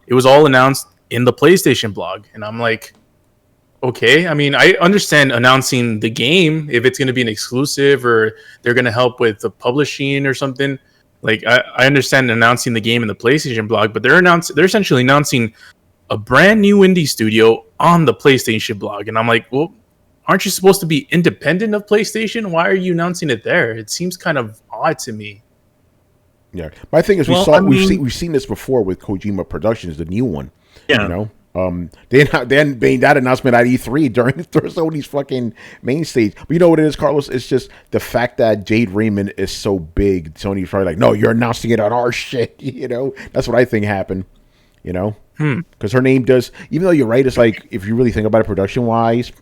It was all announced in the PlayStation blog. And I'm like, okay. I mean, I understand announcing the game if it's going to be an exclusive or they're going to help with the publishing or something. Like, I understand announcing the game in the PlayStation blog, but they're essentially announcing a brand new indie studio on the PlayStation blog. And I'm like, well, aren't you supposed to be independent of PlayStation? Why are you announcing it there? It seems kind of odd to me. Yeah, my thing is we've seen this before with Kojima Productions, the new one. Yeah, they made that announcement at E3 during Sony's fucking main stage. But you know what it is, Carlos? It's just the fact that Jade Raymond is so big. Sony's probably like, no, you're announcing it on our shit. That's what I think happened. Because her name does, even though you're right, it's like if you really think about it production wise.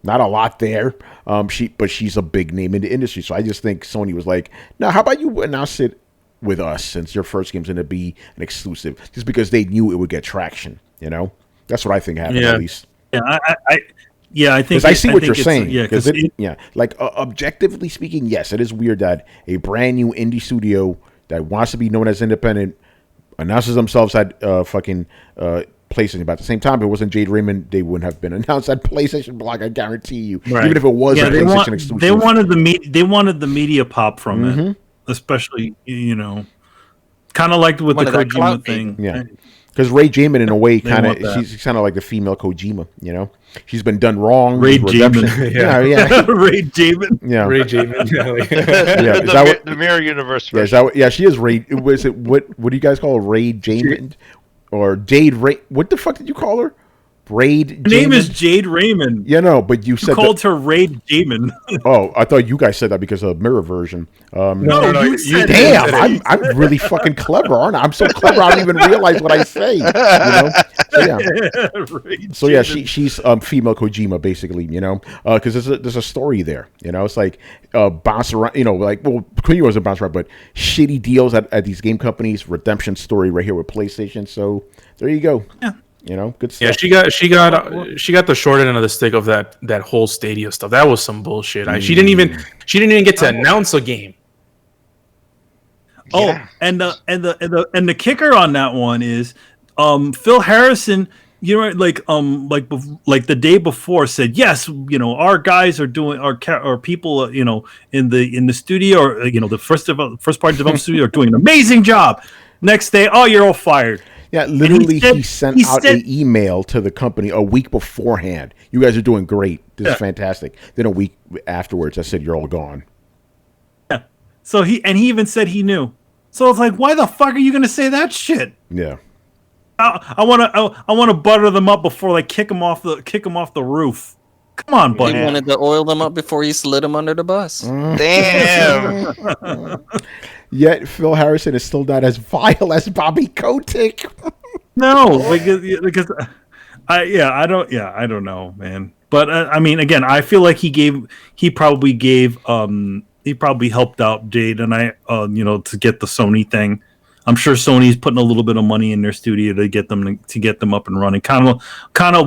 Not a lot there, but she's a big name in the industry. So I just think Sony was like, "No, how about you announce it with us since your first game's going to be an exclusive?" Just because they knew it would get traction. That's what I think happened at least. Yeah, I think because I see what you're saying. Yeah, objectively speaking, yes, it is weird that a brand new indie studio that wants to be known as independent announces themselves at PlayStation, but at the same time, if it wasn't Jade Raymond, they wouldn't have been announced at PlayStation blog. I guarantee you, even if it was a PlayStation exclusive. They wanted the media pop from it, especially kind of like with the Kojima thing. Yeah, because Ray Jamin, in a way, she's kind of like the female Kojima. She's been done wrong. Ray Jamin, yeah. Ray Jamin, yeah, Ray Jamin, the mirror universe. Yeah, she is Ray. Was it what do you guys call her? Ray Jamin? Or Jade Ray? What the fuck did you call her? Raid. Her name is Jade Raymond. Yeah, no, but you said called her Raid Jamin. Oh, I thought you guys said that because of mirror version. No, you said damn, I'm really fucking clever, aren't I? I'm so clever I don't even realize what I say. So yeah, she's female Kojima basically. Because there's a story there. It's like bounce around. Kojima wasn't bounce around, but shitty deals at these game companies. Redemption story right here with PlayStation. So there you go. Yeah. Good stuff. Yeah, she got the short end of the stick of that whole Stadia stuff. That was some bullshit. She didn't even get to announce a game. Oh, yeah. and the kicker on that one is Phil Harrison. Like the day before said, yes, our guys are doing our people, in the studio, or the first part development studio are doing an amazing job. Next day, oh, you're all fired. Yeah, literally, he sent out an email to the company a week beforehand. You guys are doing great. This is fantastic. Then a week afterwards, I said, "You're all gone." Yeah. So he even said he knew. So it's like, why the fuck are you going to say that shit? Yeah. I want to butter them up before like kick them off the roof. Come on, buddy. He wanted to oil them up before he slid them under the bus. Damn. Yet Phil Harrison is still not as vile as Bobby Kotick. No, because I don't know, man. But I mean, again, I feel like he probably helped out Jade and I, to get the Sony thing. I'm sure Sony's putting a little bit of money in their studio to get them up and running. Kind of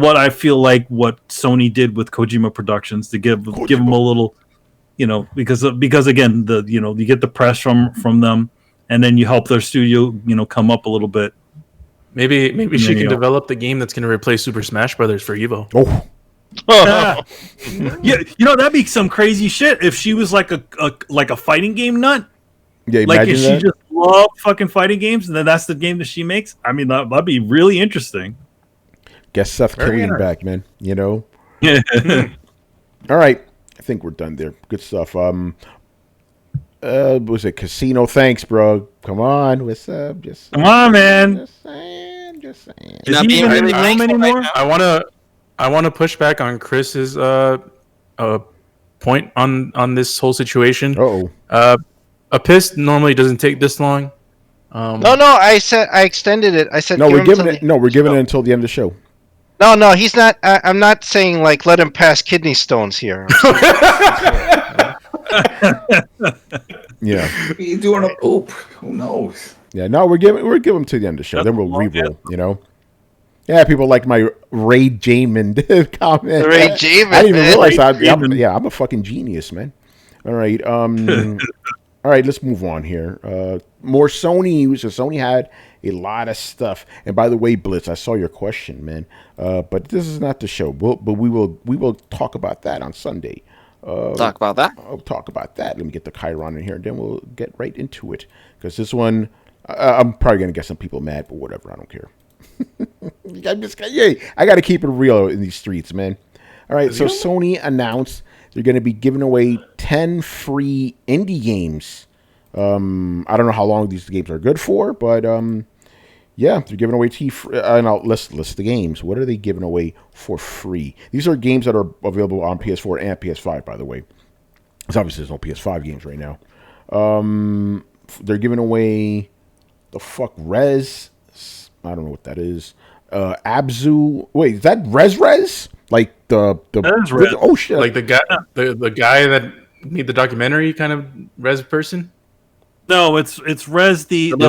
what I feel like what Sony did with Kojima Productions to give them a little, because again you get the press from them, and then you help their studio come up a little bit. Maybe she can develop the game that's going to replace Super Smash Brothers for EVO. Oh. Yeah, that'd be some crazy shit if she was like a fighting game nut. Yeah, like if she just loved fucking fighting games, and then that's the game that she makes. I mean, that'd be really interesting. Guess Seth Killian back, man. Yeah. All right, I think we're done there. Good stuff. What was it? Casino. Thanks, bro. Come on, what's up? Come on, man. Just saying. Is he even in the room anymore? I want to push back on Chris's point on this whole situation. A piss normally doesn't take this long. No. I said I extended it. I said we're giving it until the end of the show. No, he's not. I'm not saying like let him pass kidney stones here. Yeah. He's doing a poop. Who knows? Yeah. No, we're giving him to the end of the show. Then we'll re-roll. Yeah, people like my Ray Raymond comment. Ray Raymond. I didn't even realize I'm a fucking genius, man. All right. All right, let's move on here. More Sony news. So Sony had a lot of stuff. And by the way, Blitz, I saw your question, man. But this is not the show. But we will talk about that on Sunday. Talk about that? I'll talk about that. Let me get the Chiron in here, and then we'll get right into it. Because this one, I'm probably going to get some people mad, but whatever. I don't care. I got to keep it real in these streets, man. All right, so Sony announced they're going to be giving away 10 free indie games. I don't know how long these games are good for, but they're giving away now let's list the games. What are they giving away for free? These are games that are available on PS4 and PS5, by the way. Because obviously there's no PS5 games right now. They're giving away the fuck Rez. I don't know what that is. Abzu. Wait, is that Rez? Like the Rez. Oh shit! Like the guy that made the documentary kind of Rez person. No, it's Rez the old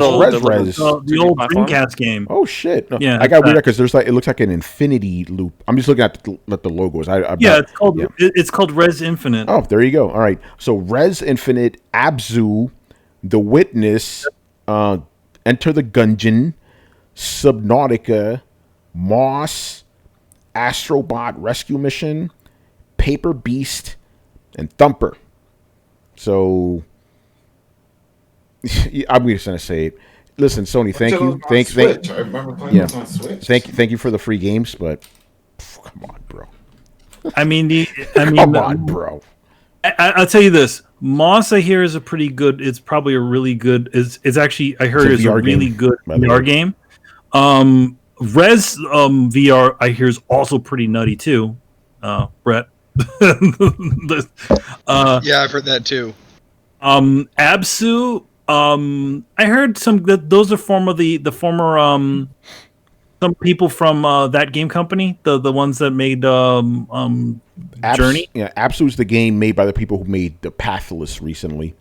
Dreamcast game. Oh shit! No, yeah, I got weird because there's it looks like an infinity loop. I'm just looking at the logos. It's called Rez Infinite. Oh, there you go. All right, so Rez Infinite, Abzu, The Witness, Enter the Gungeon, Subnautica, Moss, Astrobot Rescue Mission, Paper Beast, and Thumper. So I'm just gonna say it. Listen, Sony, thank you. I remember playing those on Switch. Thank you for the free games, but come on, bro. Come on, bro. I'll tell you this. Moss, I hear, is a pretty good. It's probably a really good. It's actually I heard is a really good VR game. Rez VR, I hear, is also pretty nutty too. Brett. Yeah, I've heard that too. Absu. I heard those are former some people from that game company, the ones that made Journey. Yeah, Absu is the game made by the people who made the Pathless recently.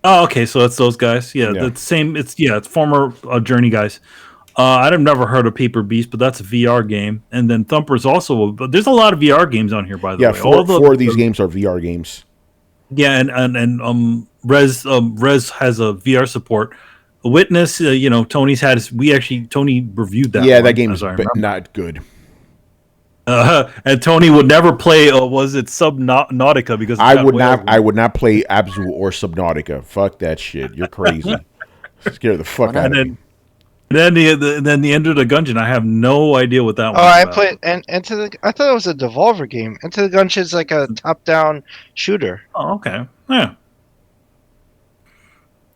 Oh, okay, so it's those guys. Yeah, the same. It's former Journey guys. I've never heard of Paper Beast, but that's a VR game. And then Thumper's also. There's a lot of VR games on here, by the way. Four of these games are VR games. Yeah, and Rez has a VR support. A Witness, Tony's had. Tony reviewed that. Yeah, that game is not good. And Tony would never play. Was it Subnautica? Because I would not play Abzu or Subnautica. Fuck that shit. You're crazy. Scare the fuck out of me. Then the Enter the Gungeon. I have no idea what that one. Oh, I about. played and I thought it was a Devolver game. Enter the Gungeon is like a top-down shooter. Oh, okay, yeah.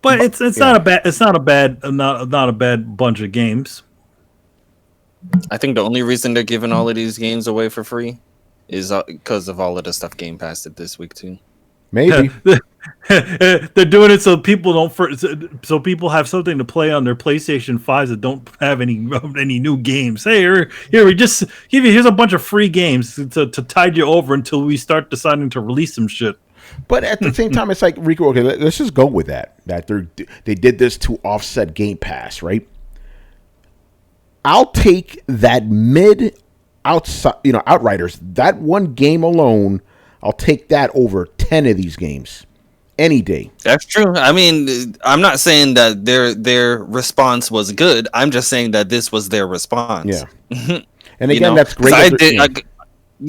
But it's not a bad bunch of games. I think the only reason they're giving all of these games away for free is because of all of the stuff Game Pass did this week too. Maybe they're doing it so people so people have something to play on their PlayStation 5s that don't have any new games. Hey, here we just here's a bunch of free games to tide you over until we start deciding to release some shit. But at the same time, it's like, Rico, okay, let's just go with that. That they did this to offset Game Pass, right? I'll take that Outriders, that one game alone. I'll take that over 10 of these games any day. That's true. I mean, I'm not saying that their response was good. I'm just saying that this was their response. Yeah. And again, that's great.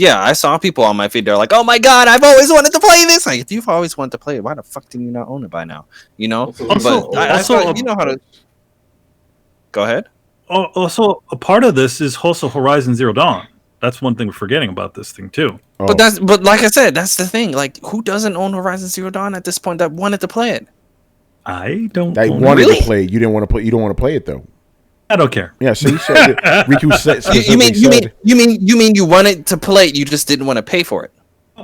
I saw people on my feed. They're like, "Oh my god, I've always wanted to play this." Like, if you've always wanted to play it, why the fuck do you not own it by now? You know. Also, you know how to. Go ahead. Also, a part of this is also Horizon Zero Dawn. That's one thing we're forgetting about this thing too. Oh. But like I said, that's the thing. Like, who doesn't own Horizon Zero Dawn at this point that wanted to play it? I don't. That wanted to play it. You didn't want to play. You don't want to play it though. I don't care. Yeah, so you said Riku said. You mean you wanted to play it? You just didn't want to pay for it.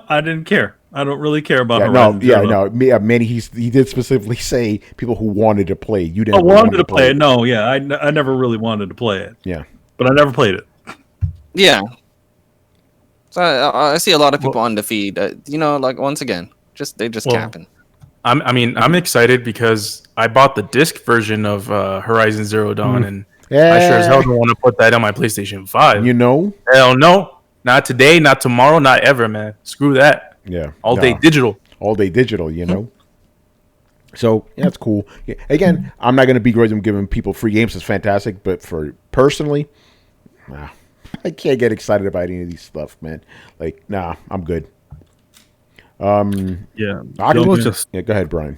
I didn't care. I don't really care about Horizon Zero Dawn. Manny, he did specifically say people who wanted to play. You didn't. Wanted to play it. No, yeah, I never really wanted to play it. Yeah, but I never played it. Yeah. So I see a lot of people on the feed. Like once again, they just capping. I'm excited because I bought the disc version of Horizon Zero Dawn, and I sure as hell don't want to put that on my PlayStation 5. You know? Hell no. Not today, not tomorrow, not ever, man. Screw that. Yeah. All day digital. All day digital, you know? So, yeah, it's cool. Yeah. Again, I'm not going to begrudge them giving people free games. It's fantastic. But for personally, I can't get excited about any of these stuff, man. Like, I'm good. Yeah. Go ahead, Brian.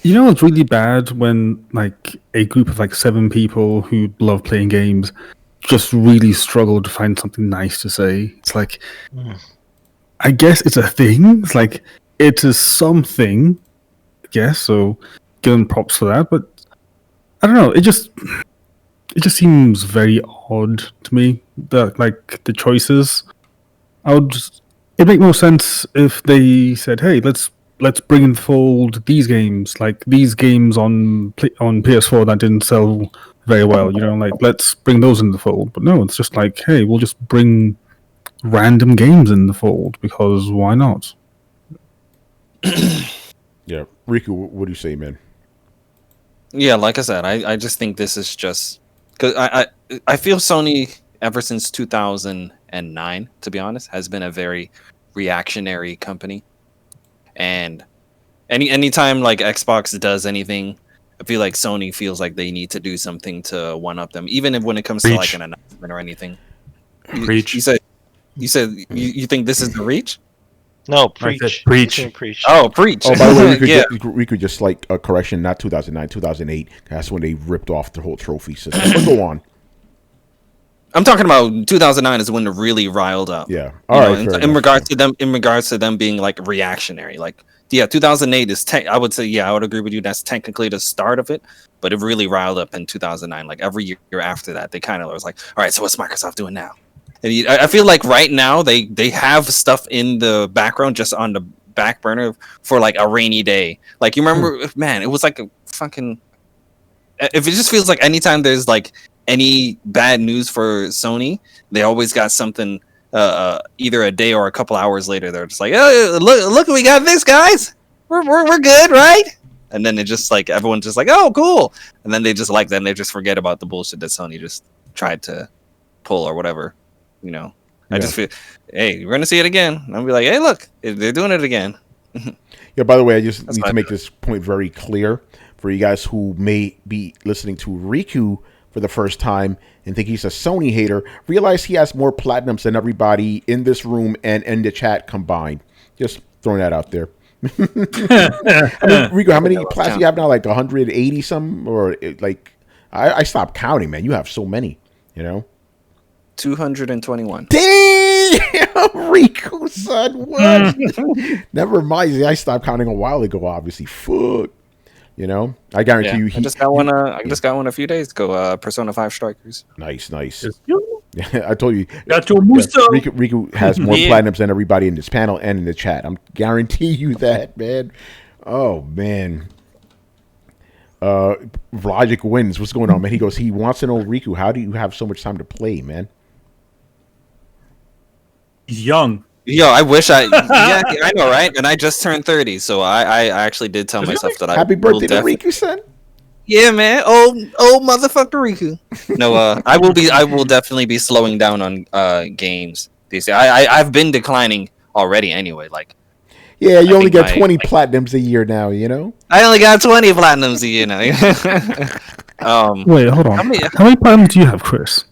You know what's really bad when like a group of like 7 people who love playing games just really struggle to find something nice to say. It's like, I guess it's a thing. It's like it is something, I guess. So give them props for that. But I don't know. It just seems very odd to me that like the choices. It'd make more sense if they said, "Hey, let's bring in the fold these games, like these games on PS4 that didn't sell very well. Like let's bring those in the fold." But no, it's just like, "Hey, we'll just bring random games in the fold because why not?" Yeah, Riku, what do you say, man? Yeah, like I said, I just think this is just because I feel Sony ever since 2009, to be honest, has been a very reactionary company. And anytime like Xbox does anything, I feel like Sony feels like they need to do something to one up them, even if when it comes to like an announcement or anything. Preach. You said you think this is the reach? No, preach. Preach. Oh, preach. Oh, by the way, we could just like a correction, not 2009, 2008. That's when they ripped off the whole trophy system. But go on. I'm talking about 2009 is when they're really riled up. Yeah. All right. In regards to them being like reactionary, like 2008 is I would say I would agree with you. That's technically the start of it, but it really riled up in 2009. Like every year after that, they kind of was like, all right, so what's Microsoft doing now? And I feel like right now they have stuff in the background just on the back burner for like a rainy day. Like you remember, man, it was like a fucking. If it just feels like anytime there's like any bad news for Sony, they always got something either a day or a couple hours later. They're just like, oh, look, we got this, guys. We're good, right? And then it just like everyone's just like, oh, cool. And then they just forget about the bullshit that Sony just tried to pull or whatever. I just feel, hey, we're gonna see it again. And I'll be like, hey, look, they're doing it again. Yeah. By the way, I just need to make this point very clear for you guys who may be listening to Riku for the first time and think he's a Sony hater. Realize he has more platinums than everybody in this room and in the chat combined. Just throwing that out there. I mean, Rico, how many plats do you have now? Like 180 some, or like I stopped counting, man. You have so many, 221. Damn, Rico, son, what? Never mind. I stopped counting a while ago. Obviously, fuck. I guarantee you. I just got one. I just got one a few days ago. Persona 5 Strikers. Nice. I told you. Got your Musto. Riku has more platinums than everybody in this panel and in the chat. I'm guarantee you that, man. Oh man. Logic wins. What's going on, man? He goes. He wants to know, Riku, how do you have so much time to play, man? He's young. Yo, I wish I. Yeah, I know, right? And I just turned 30, so I actually did tell myself that I. Happy birthday to Riku, son. Yeah, man. Old motherfucker Riku. No, I will definitely be slowing down on games. I've been declining already anyway. Like, yeah, you only get 20 platinums a year now. I only got 20 platinums a year now. Wait, hold on. How many platinums do you have, Chris?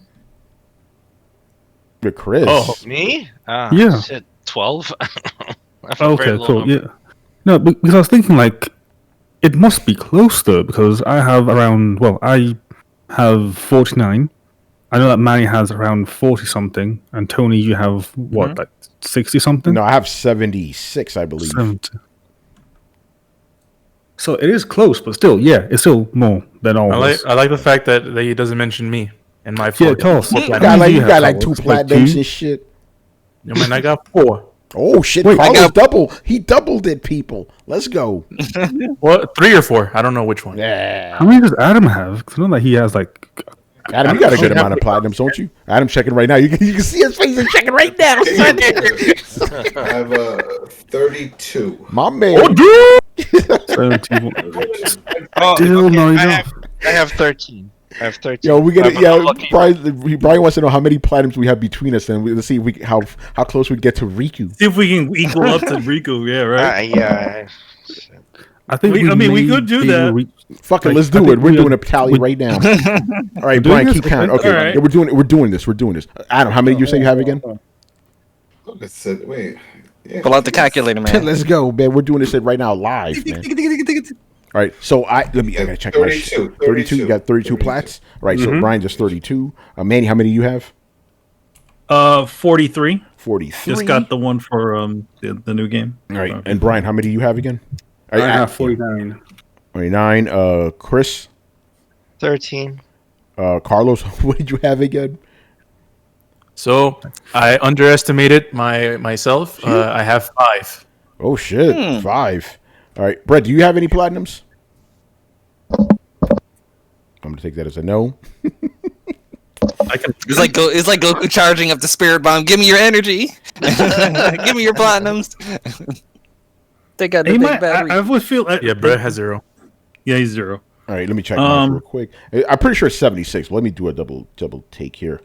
Chris. Oh, me? Yeah. Shit, 12. Okay, cool. Yeah. No, because I was thinking like it must be close though, because I have around. Well, I have 49. I know that Manny has around 40 something, and Tony, you have what, like 60 something? No, I have 76, I believe. 70. So it is close, but still, yeah, it's still more than all. I like the fact that he doesn't mention me and my 4. Yeah, Carlos. You got like 2 platinums and shit. I mean, I got 4. Oh shit! Wait, Carlos He doubled it, people. Let's go. What? 3 or 4? I don't know which one. Yeah. How many does Adam have? Because I know that he has like. Adam, you got a good amount of platinums, don't you? Adam's checking right now. You can see his face. He's checking right now. I have 32. My man. Oh, dude. Still not enough. I have 13. Yo, we get it. Yeah, Brian wants to know how many platinums we have between us, and let's see if how close we get to Riku. See if we can equal up to Riku. Yeah, right. Yeah. I think. We could do that. Fuck it, let's do it. We're doing a tally right now. All right, Brian, keep counting. Okay, right. Yeah, we're doing this. Adam, how many you say you have again? Wait. Yeah. Pull out the calculator, man. Let's go, man. We're doing this right now live, man. All right, so I gotta check 32, my 32. You got 32 plats. All right, so Brian just 32. Manny, how many do you have? 43. 43. Just got the one for the new game. All right, and Brian, how many do you have again? I have 49. 49. Chris. 13. Carlos, what did you have again? So I underestimated myself. I have 5. Oh shit, 5. All right, Brett, do you have any platinums? I'm gonna take that as a no. It's like Goku charging up the spirit bomb. Give me your energy. Give me your platinums. They got the big battery. I would feel. Yeah, Brett has 0. Yeah, he's 0. All right, let me check mine real quick. I'm pretty sure it's 76. Let me do a double take here.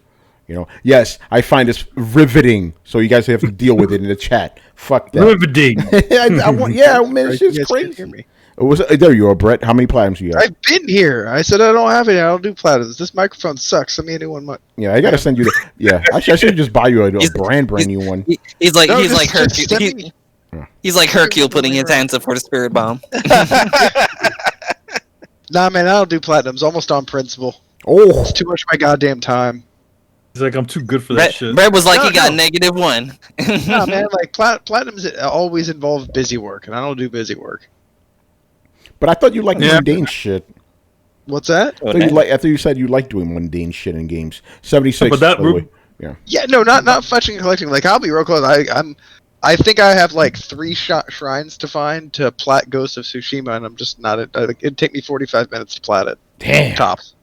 Yes, I find this riveting. So you guys have to deal with it in the chat. Fuck that. Riveting. Man, this shit's crazy. There you are, Brett. How many platinums do you have? I've been here. I said I don't have any. I don't do platinums. This microphone sucks. Send me a new one. Yeah, I gotta send you the. Yeah, actually, I should just buy you a brand new one. He's like Hercule. He's like Hercule putting his hands up for the spirit bomb. Nah, man, I don't do platinums. Almost on principle. Oh, it's too much of my goddamn time. He's like, I'm too good for that shit. Brett was like, he got -1. Nah, man, like platinums always involve busy work, and I don't do busy work. But I thought you liked mundane shit. What's that? I thought you said you like doing mundane shit in games. 76. But that yeah, no, not fetching and collecting. Like, I'll be real close. I think I have like 3 shrines to find to plat Ghost of Tsushima, and I'm just not. It'd take me 45 minutes to plat it. Damn. Tops.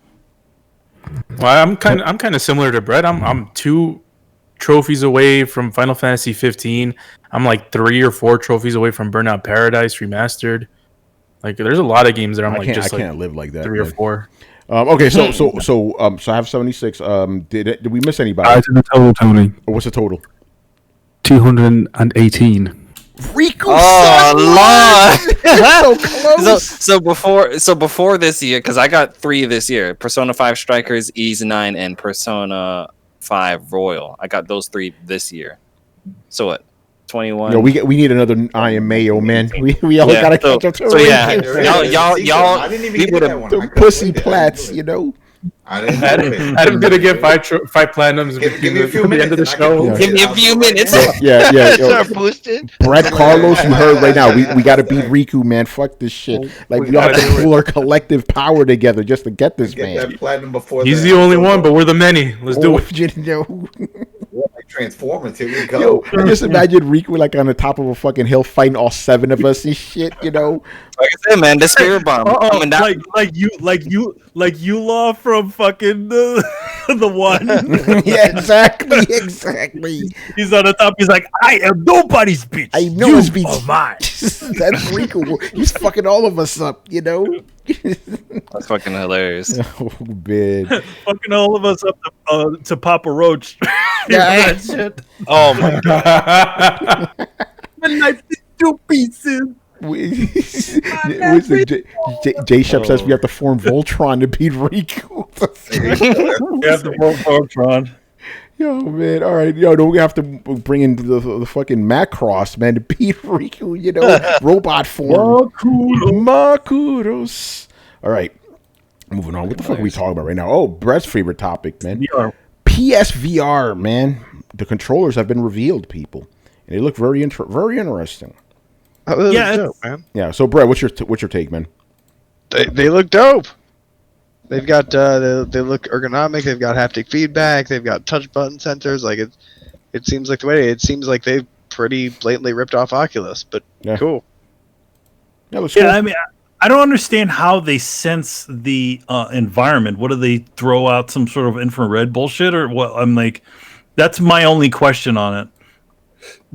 Well, I'm kind of similar to Brett. I'm 2 trophies away from Final Fantasy 15. I'm like 3 or 4 trophies away from Burnout Paradise Remastered. Like, there's a lot of games that I can't live like that. 3 or 4. Okay, so I have 76. Did we miss anybody? I did the total, Tony. What's the total? 218. Rico, oh Lord! so close. So before this year, because I got 3 this year: Persona 5 Strikers, Ys 9, and Persona 5 Royal. I got those 3 this year. So what? 21. Yo, we need another I am Mayo, man. We all gotta catch up to y'all, I didn't even we get would that have one. the pussy plats, you know. I didn't do it. Adam's gonna get five platinums Give me a few at the end of the minutes. show. Give me a few minutes. Yeah. Start boosting. Brett Carlos, you heard right now. We got to beat Riku, man. Fuck this shit. Like we all have to pull our collective power together just to get this man. That platinum before He's the only one, but we're the many. Let's do it. Transformers, here we go. Yo, just imagine Riku like on the top of a fucking hill fighting all 7 of us and shit. You know. Like I said, man, the spirit bomb. Coming down. like you law from fucking the one. Yeah, exactly. He's on the top. He's like, I am nobody's bitch. I am nobody's bitch. Are mine. That's Riku. He's fucking all of us up. You know. That's fucking hilarious. Oh man. Fucking all of us up to Papa Roach. Yeah. That shit. Oh my god. My life is 2 pieces. J Shep says we have to form Voltron to beat Riku. We have to form Voltron. Yo, man. All right. Yo, don't we have to bring in the fucking Macross, man, to beat Riku, you know? Robot form. Makuros. All right. Moving on. What the fuck are we talking about right now? Oh, Brett's favorite topic, man. PSVR, man. The controllers have been revealed, people. And they look very interesting. Yeah, dope, man. Yeah. So, Brett, what's your take, man? They look dope. They've got they look ergonomic. They've got haptic feedback. They've got touch button sensors. Like it seems like they've pretty blatantly ripped off Oculus, but cool. Yeah, cool. I mean, I don't understand how they sense the environment. What do they throw out? Some sort of infrared bullshit or what? I'm like, that's my only question on it.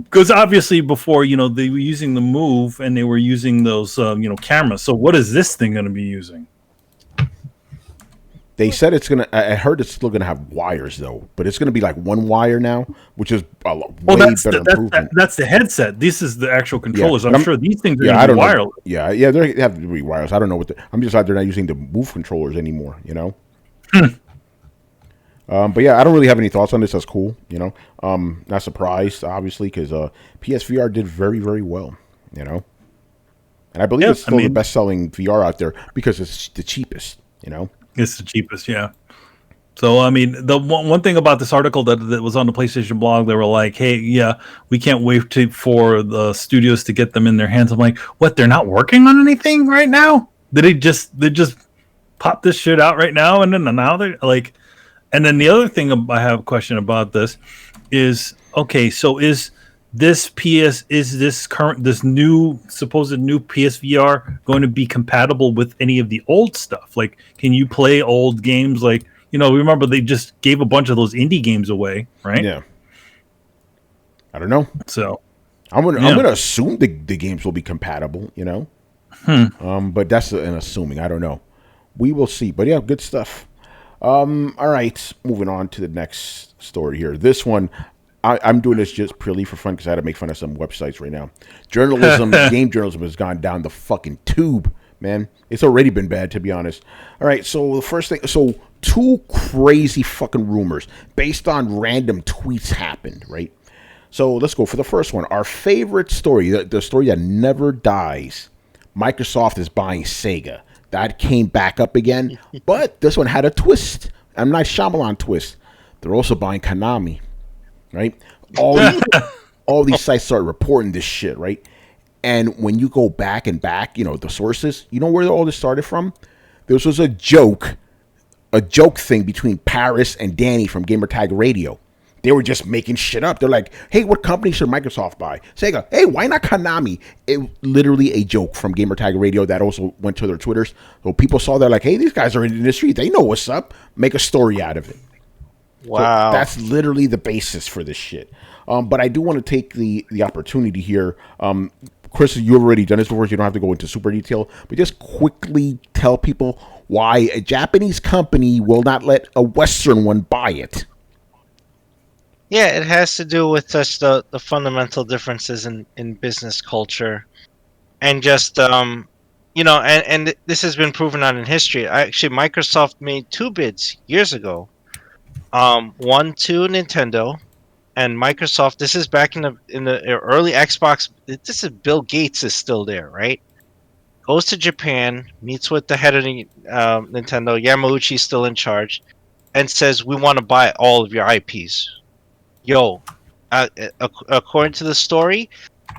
Because obviously before, they were using the Move and they were using those, cameras. So what is this thing going to be using? They said it's gonna. I heard it's still gonna have wires though, but it's gonna be like one wire now, which is a way better improvement. That's the headset. This is the actual controllers. I'm sure these things are I don't wireless. Know. Yeah, they have to be wireless. I don't know what. I'm just glad they're not using the Move controllers anymore. But yeah, I don't really have any thoughts on this. That's cool. Not surprised obviously because PSVR did very, very well. And I believe it's still the best-selling VR out there because it's the cheapest. It's the cheapest, yeah. So, I mean, the one thing about this article that was on the PlayStation blog, they were like, hey, yeah, we can't wait for the studios to get them in their hands. I'm like, what, they're not working on anything right now? They just pop this shit out right now? And then now they're like... And then the other thing I have a question about this is, okay, so is this new supposed new PSVR going to be compatible with any of the old stuff? Like, can you play old games? Like, remember they just gave a bunch of those indie games away, right? Yeah. I don't know. So I'm gonna assume the games will be compatible. But that's an assuming. I don't know. We will see. But yeah, good stuff. All right, moving on to the next story here. This one. I'm doing this just purely for fun because I had to make fun of some websites right now. Game journalism has gone down the fucking tube, man. It's already been bad, to be honest. All right, so the first thing, 2 crazy fucking rumors based on random tweets happened, right? So let's go for the first one. Our favorite story, the story that never dies. Microsoft is buying Sega. That came back up again, but this one had a twist. M. Night Shyamalan twist. They're also buying Konami. Right, all these sites start reporting this shit, right? And when you go back, the sources, where all this started from? This was a joke thing between Paris and Danny from Gamertag Radio. They were just making shit up. They're like, "Hey, what company should Microsoft buy?" Sega. Hey, why not Konami? It literally a joke from Gamertag Radio that also went to their Twitters. So people saw they're like, "Hey, these guys are in the industry. They know what's up. Make a story out of it." Wow. So that's literally the basis for this shit. But I do want to take the opportunity here. Chris, you've already done this before, so you don't have to go into super detail. But just quickly tell people why a Japanese company will not let a Western one buy it. Yeah, it has to do with just the fundamental differences in business culture. And just, and this has been proven out in history. Actually, Microsoft made 2 bids years ago. One to Nintendo and Microsoft. This is back in the early Xbox. This is Bill Gates is still there, right? Goes to Japan, meets with the head of Nintendo. Yamauchi's still in charge, and says, "We want to buy all of your IPs." Yo, according to the story,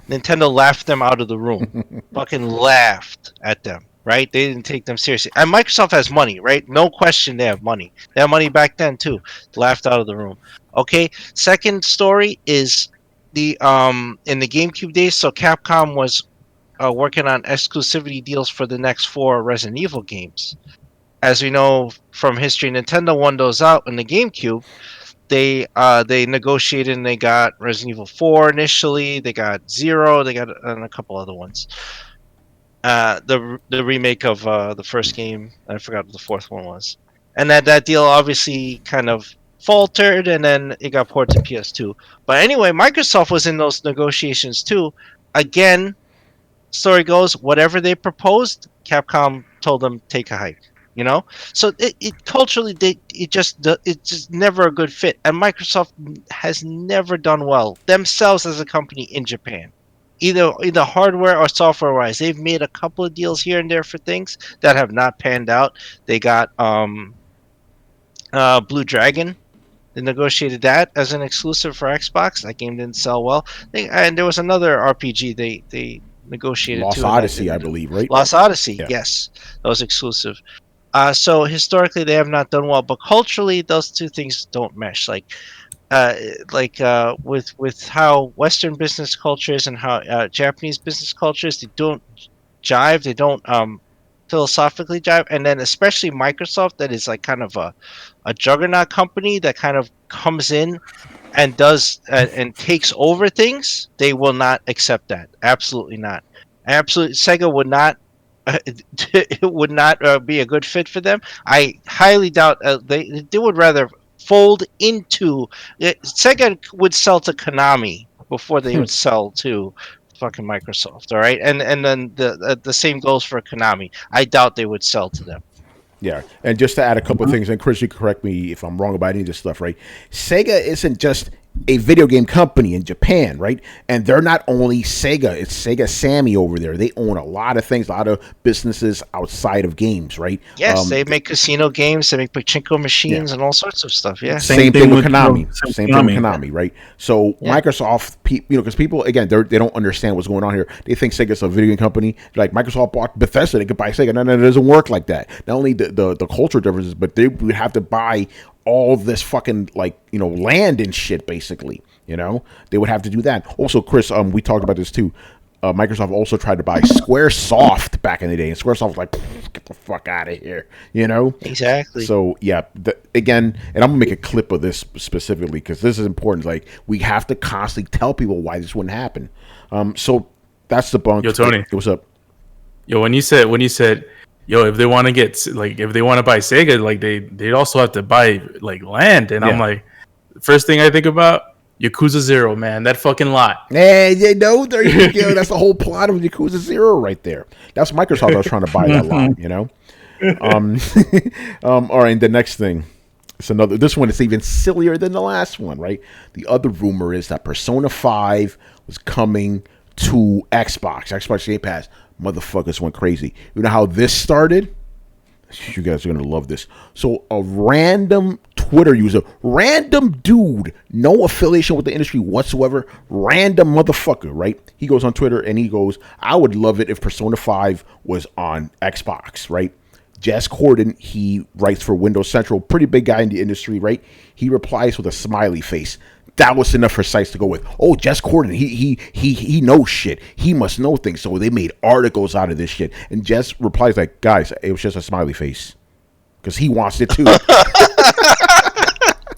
Nintendo laughed them out of the room. Fucking laughed at them, right? They didn't take them seriously. And Microsoft has money, right? No question they have money. They have money back then too. Laughed out of the room. Okay. Second story is the in the GameCube days, so Capcom was working on exclusivity deals for the next 4 Resident Evil games. As we know from history, Nintendo won those out in the GameCube. They negotiated and they got Resident Evil 4 initially. They got 0. They got a couple other ones. The remake of the first game. I forgot what the 4th one was. And that deal obviously kind of faltered, and then it got ported to PS2. But anyway, Microsoft was in those negotiations too. Again, story goes, whatever they proposed, Capcom told them take a hike. You know, so it culturally it's just never a good fit, and Microsoft has never done well themselves as a company in Japan, either hardware or software wise. They've made a couple of deals here and there for things that have not panned out. They got Blue Dragon. They negotiated that as an exclusive for Xbox. That game didn't sell well. And there was another RPG they negotiated. Lost Odyssey, I believe, right? Lost Odyssey, yeah. Yes, that was exclusive. So historically, they have not done well, but culturally, those two things don't mesh. With how Western business culture is and how Japanese business culture is, they don't jive. They don't philosophically jive. And then especially Microsoft, that is like kind of a juggernaut company that kind of comes in and does and takes over things. They will not accept that. Absolutely not. Absolutely, Sega would not. It would not be a good fit for them. I highly doubt they would rather fold into Sega would sell to Konami before they would sell to fucking Microsoft. All right, and then the same goes for Konami. I doubt they would sell to them. Yeah, and just to add a couple of things, and Chris, you can correct me if I'm wrong about any of this stuff, right? Sega isn't just a video game company in Japan, right? And they're not only Sega, it's Sega Sammy over there. They own a lot of things, a lot of businesses outside of games, right? Yes, they make casino games, they make pachinko machines, and all sorts of stuff. Yeah, same thing with Konami. Same thing with Konami, right? So Microsoft, because people again, they don't understand what's going on here. They think Sega's a video game company. Like Microsoft bought Bethesda, they could buy Sega. No, it doesn't work like that. Not only the cultural differences, but they would have to buy all this fucking land and shit, basically. They would have to do that. Also, Chris, we talked about this too. Microsoft also tried to buy Squaresoft back in the day, and Squaresoft was like, get the fuck out of here, Exactly. So yeah, again, and I'm gonna make a clip of this specifically because this is important. Like, we have to constantly tell people why this wouldn't happen. So that's the bunk. Yo, Tony, what's up? Yo, when you said, yo, if they want to if they want to buy Sega, they'd also have to buy land, and I'm like, first thing I think about, Yakuza 0, man, that fucking lot. Hey, there you go. That's the whole plot of Yakuza 0 right there. That's Microsoft that was trying to buy that lot, All right, the next thing. This one is even sillier than the last one, right? The other rumor is that Persona 5 was coming to Xbox Game Pass. Motherfuckers went crazy. You know how this started? You guys are going to love this. So a random Twitter user, random dude, no affiliation with the industry whatsoever, random motherfucker, right? He goes on Twitter and he goes, I would love it if Persona 5 was on Xbox, right? Jess Corden, he writes for Windows Central, pretty big guy in the industry, right? He replies with a smiley face. That was enough for sites to go with. Oh, Jess Corden, he knows shit. He must know things. So they made articles out of this shit. And Jess replies like, guys, it was just a smiley face. Because he wants it too.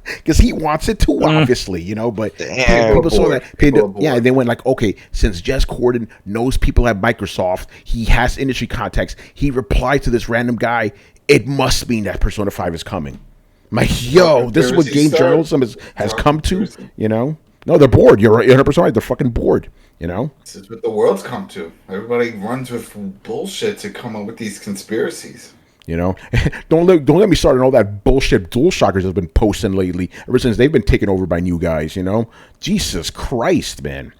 Because he wants it too, obviously, But people saw that. And they went like, okay, since Jess Corden knows people at Microsoft, he has industry context, he replied to this random guy, it must mean that Persona 5 is coming. Like, yo, this is what game journalism has come to, No, they're bored. You're 100% right. They're fucking bored, This is what the world's come to. Everybody runs with bullshit to come up with these conspiracies. You know, don't let me start on all that bullshit DualShockers have been posting lately. Ever since they've been taken over by new guys, you know, Jesus Christ, man.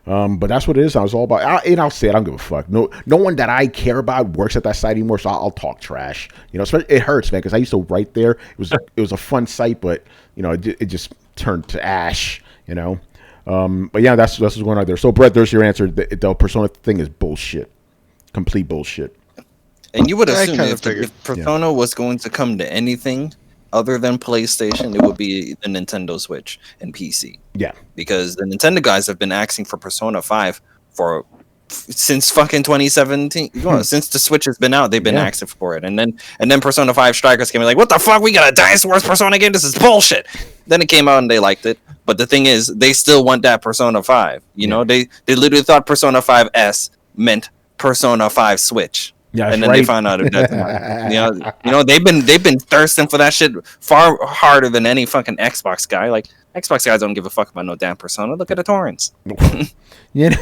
But that's what it is. I was all about, and I'll say it. I don't give a fuck. No one that I care about works at that site anymore, so I'll talk trash. You know, it hurts, man, because I used to write there. It was a fun site, but you know, it just turned to ash. You know, but yeah, that's what's going on there. So Brett, there's your answer. The Persona thing is bullshit, complete bullshit. And you would assume if Persona was going to come to anything other than PlayStation, it would be the Nintendo Switch and PC. Yeah. Because the Nintendo guys have been asking for Persona 5 since fucking 2017. Since the Switch has been out, they've been asking for it. And then Persona 5 Strikers came in like, what the fuck? We got a Dynasty Wars Persona game? This is bullshit. Then it came out and they liked it. But the thing is, they still want that Persona 5. You know, they literally thought Persona 5S meant Persona 5 Switch. Yeah, and then they found out it doesn't. You know, they've been thirsting for that shit far harder than any fucking Xbox guy. Like Xbox guys don't give a fuck about no damn Persona. Look at the torrents. Yeah.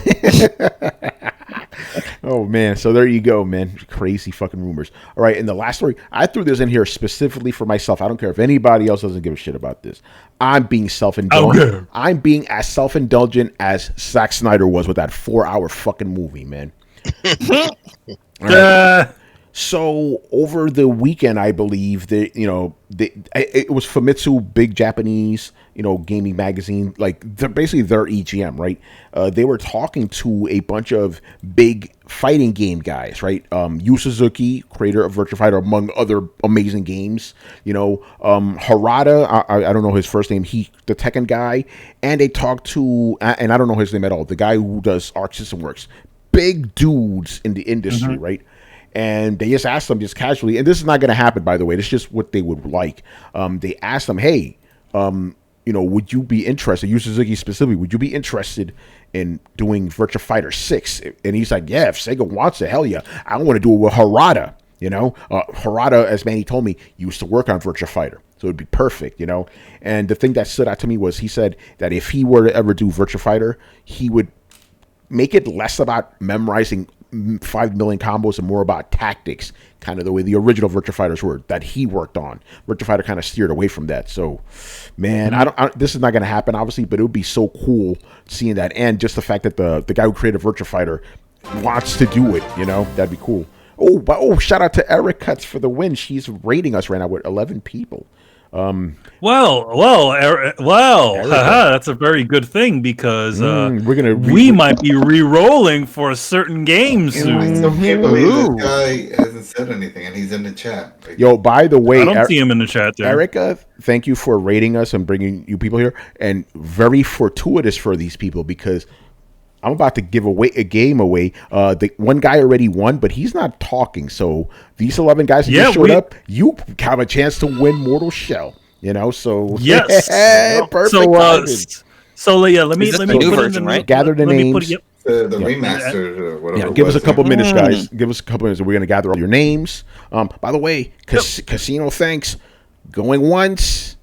Oh man, so there you go, man. Crazy fucking rumors. All right, and the last story, I threw this in here specifically for myself. I don't care if anybody else doesn't give a shit about this. I'm being self-indulgent. Okay. I'm being as self-indulgent as Zack Snyder was with that 4-hour fucking movie, man. Right. So over the weekend, I believe that it was Famitsu, big Japanese gaming magazine, like they're basically their EGM, right? They were talking to a bunch of big fighting game guys, right? Yu Suzuki, creator of Virtua Fighter, among other amazing games. Harada, I don't know his first name. The Tekken guy, and they talked to, and I don't know his name at all. The guy who does Arc System Works. Big dudes in the industry, right? And they just asked them just casually, and this is not going to happen, by the way. It's just what they would like. They asked them, hey, would you be interested, Yu Suzuki specifically, would you be interested in doing Virtua Fighter 6? And he's like, yeah, if Sega wants it, hell yeah. I want to do it with Harada, Harada, as Manny told me, used to work on Virtua Fighter. So it'd be perfect, And the thing that stood out to me was he said that if he were to ever do Virtua Fighter, he would make it less about memorizing 5 million combos and more about tactics, kind of the way the original Virtua Fighters were that he worked on. Virtua Fighter kind of steered away from that. So, man, this is not going to happen, obviously, but it would be so cool seeing that. And just the fact that the guy who created Virtua Fighter wants to do it, that'd be cool. Shout out to Eric Cuts for the win. She's rating us right now with 11 people. That's a very good thing because we might be re-rolling for a certain game soon. I still can't believe this guy hasn't said anything, and he's in the chat. Yo, by the way, I don't see him in the chat there. Erica, thank you for rating us and bringing you people here, and very fortuitous for these people because I'm about to give away a game away. The one guy already won, but he's not talking. So these 11 guys that showed up, you have a chance to win Mortal Shell. So yes, perfect. Let me the new version, right? Gather the names. The remastered or whatever. Yeah, give us a couple minutes, guys. Give us a couple minutes. We're gonna gather all your names. By the way, Casino, thanks. Going once,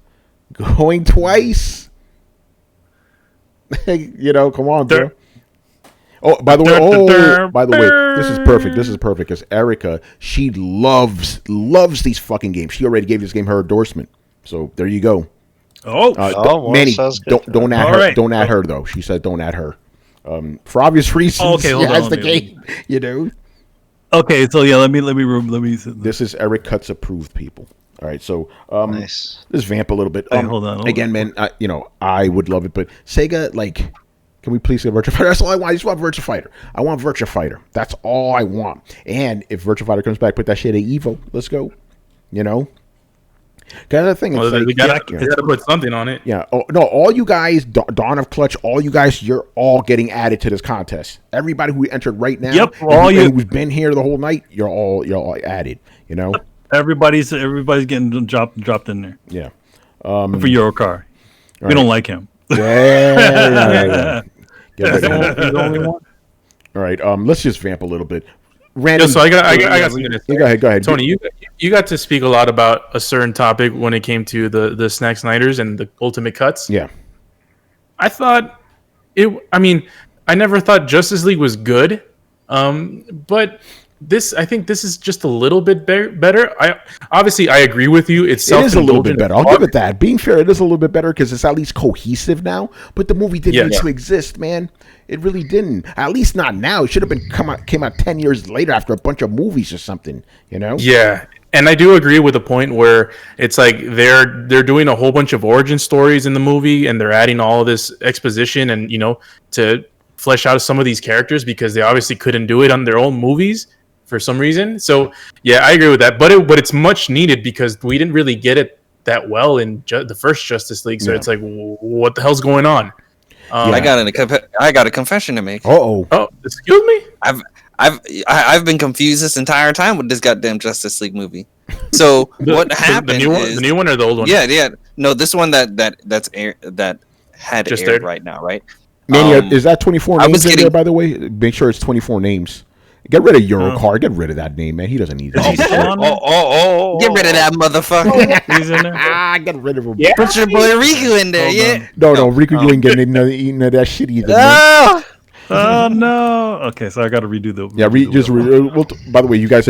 going twice. Come on, bro. Oh, by the way, this is perfect. This is perfect because Erica, she loves these fucking games. She already gave this game her endorsement. So there you go. Manny, don't add her. Right. Don't add her though. She said don't add her. For obvious reasons. Okay, hold on. The game, Okay, so let me. This is Eric Cuts approved, people. All right, so nice. Let's vamp a little bit. Hold on. Again, man, I would love it, but Sega, can we please get Virtua Fighter? That's all I want. I just want Virtua Fighter. I want Virtua Fighter. That's all I want. And if Virtua Fighter comes back, put that shit at EVO. Let's go. Kind of thing. They gotta put something on it. Yeah. Oh no! All you guys, Dawn of Clutch, all you guys, you're all getting added to this contest. Everybody who entered right now, yep. Who's been here the whole night, you're all added. Everybody's getting dropped in there. Yeah. For Eurocar, we don't like him. Yeah. He's the only one. All right. Let's just vamp a little bit. Random. So I got something to say. Go ahead. Tony, you got to speak a lot about a certain topic when it came to the Snack Snyders and the Ultimate Cuts. Yeah. I thought I never thought Justice League was good, but I think this is just a little bit better. I agree with you. It is a little bit better. I'll give it that. Being fair, it is a little bit better because it's at least cohesive now. But the movie didn't need to exist, man. It really didn't. At least not now. It should have came out 10 years later after a bunch of movies or something. You know? Yeah. And I do agree with the point where it's like they're doing a whole bunch of origin stories in the movie, and they're adding all of this exposition and to flesh out some of these characters because they obviously couldn't do it on their own movies for some reason. So yeah, I agree with that. But it's much needed because we didn't really get it that well in the first Justice League. So it's like, what the hell's going on? I got a confession to make. Oh, excuse me. I've been confused this entire time with this goddamn Justice League movie. So what happened? The new one or the old one? Yeah. No, this one that had just aired right now, right? Manny, is that 24 names in there, by the way? Make sure it's 24 names. Get rid of Eurocard. Get rid of that name, man. He doesn't need that. Get rid of that motherfucker. He's in there. Get rid of him. Yeah. Put your boy Riku in there, yeah. No, Riku, you ain't getting none of that shit either. Oh no! Okay, so I got to redo the. Yeah, by the way, you guys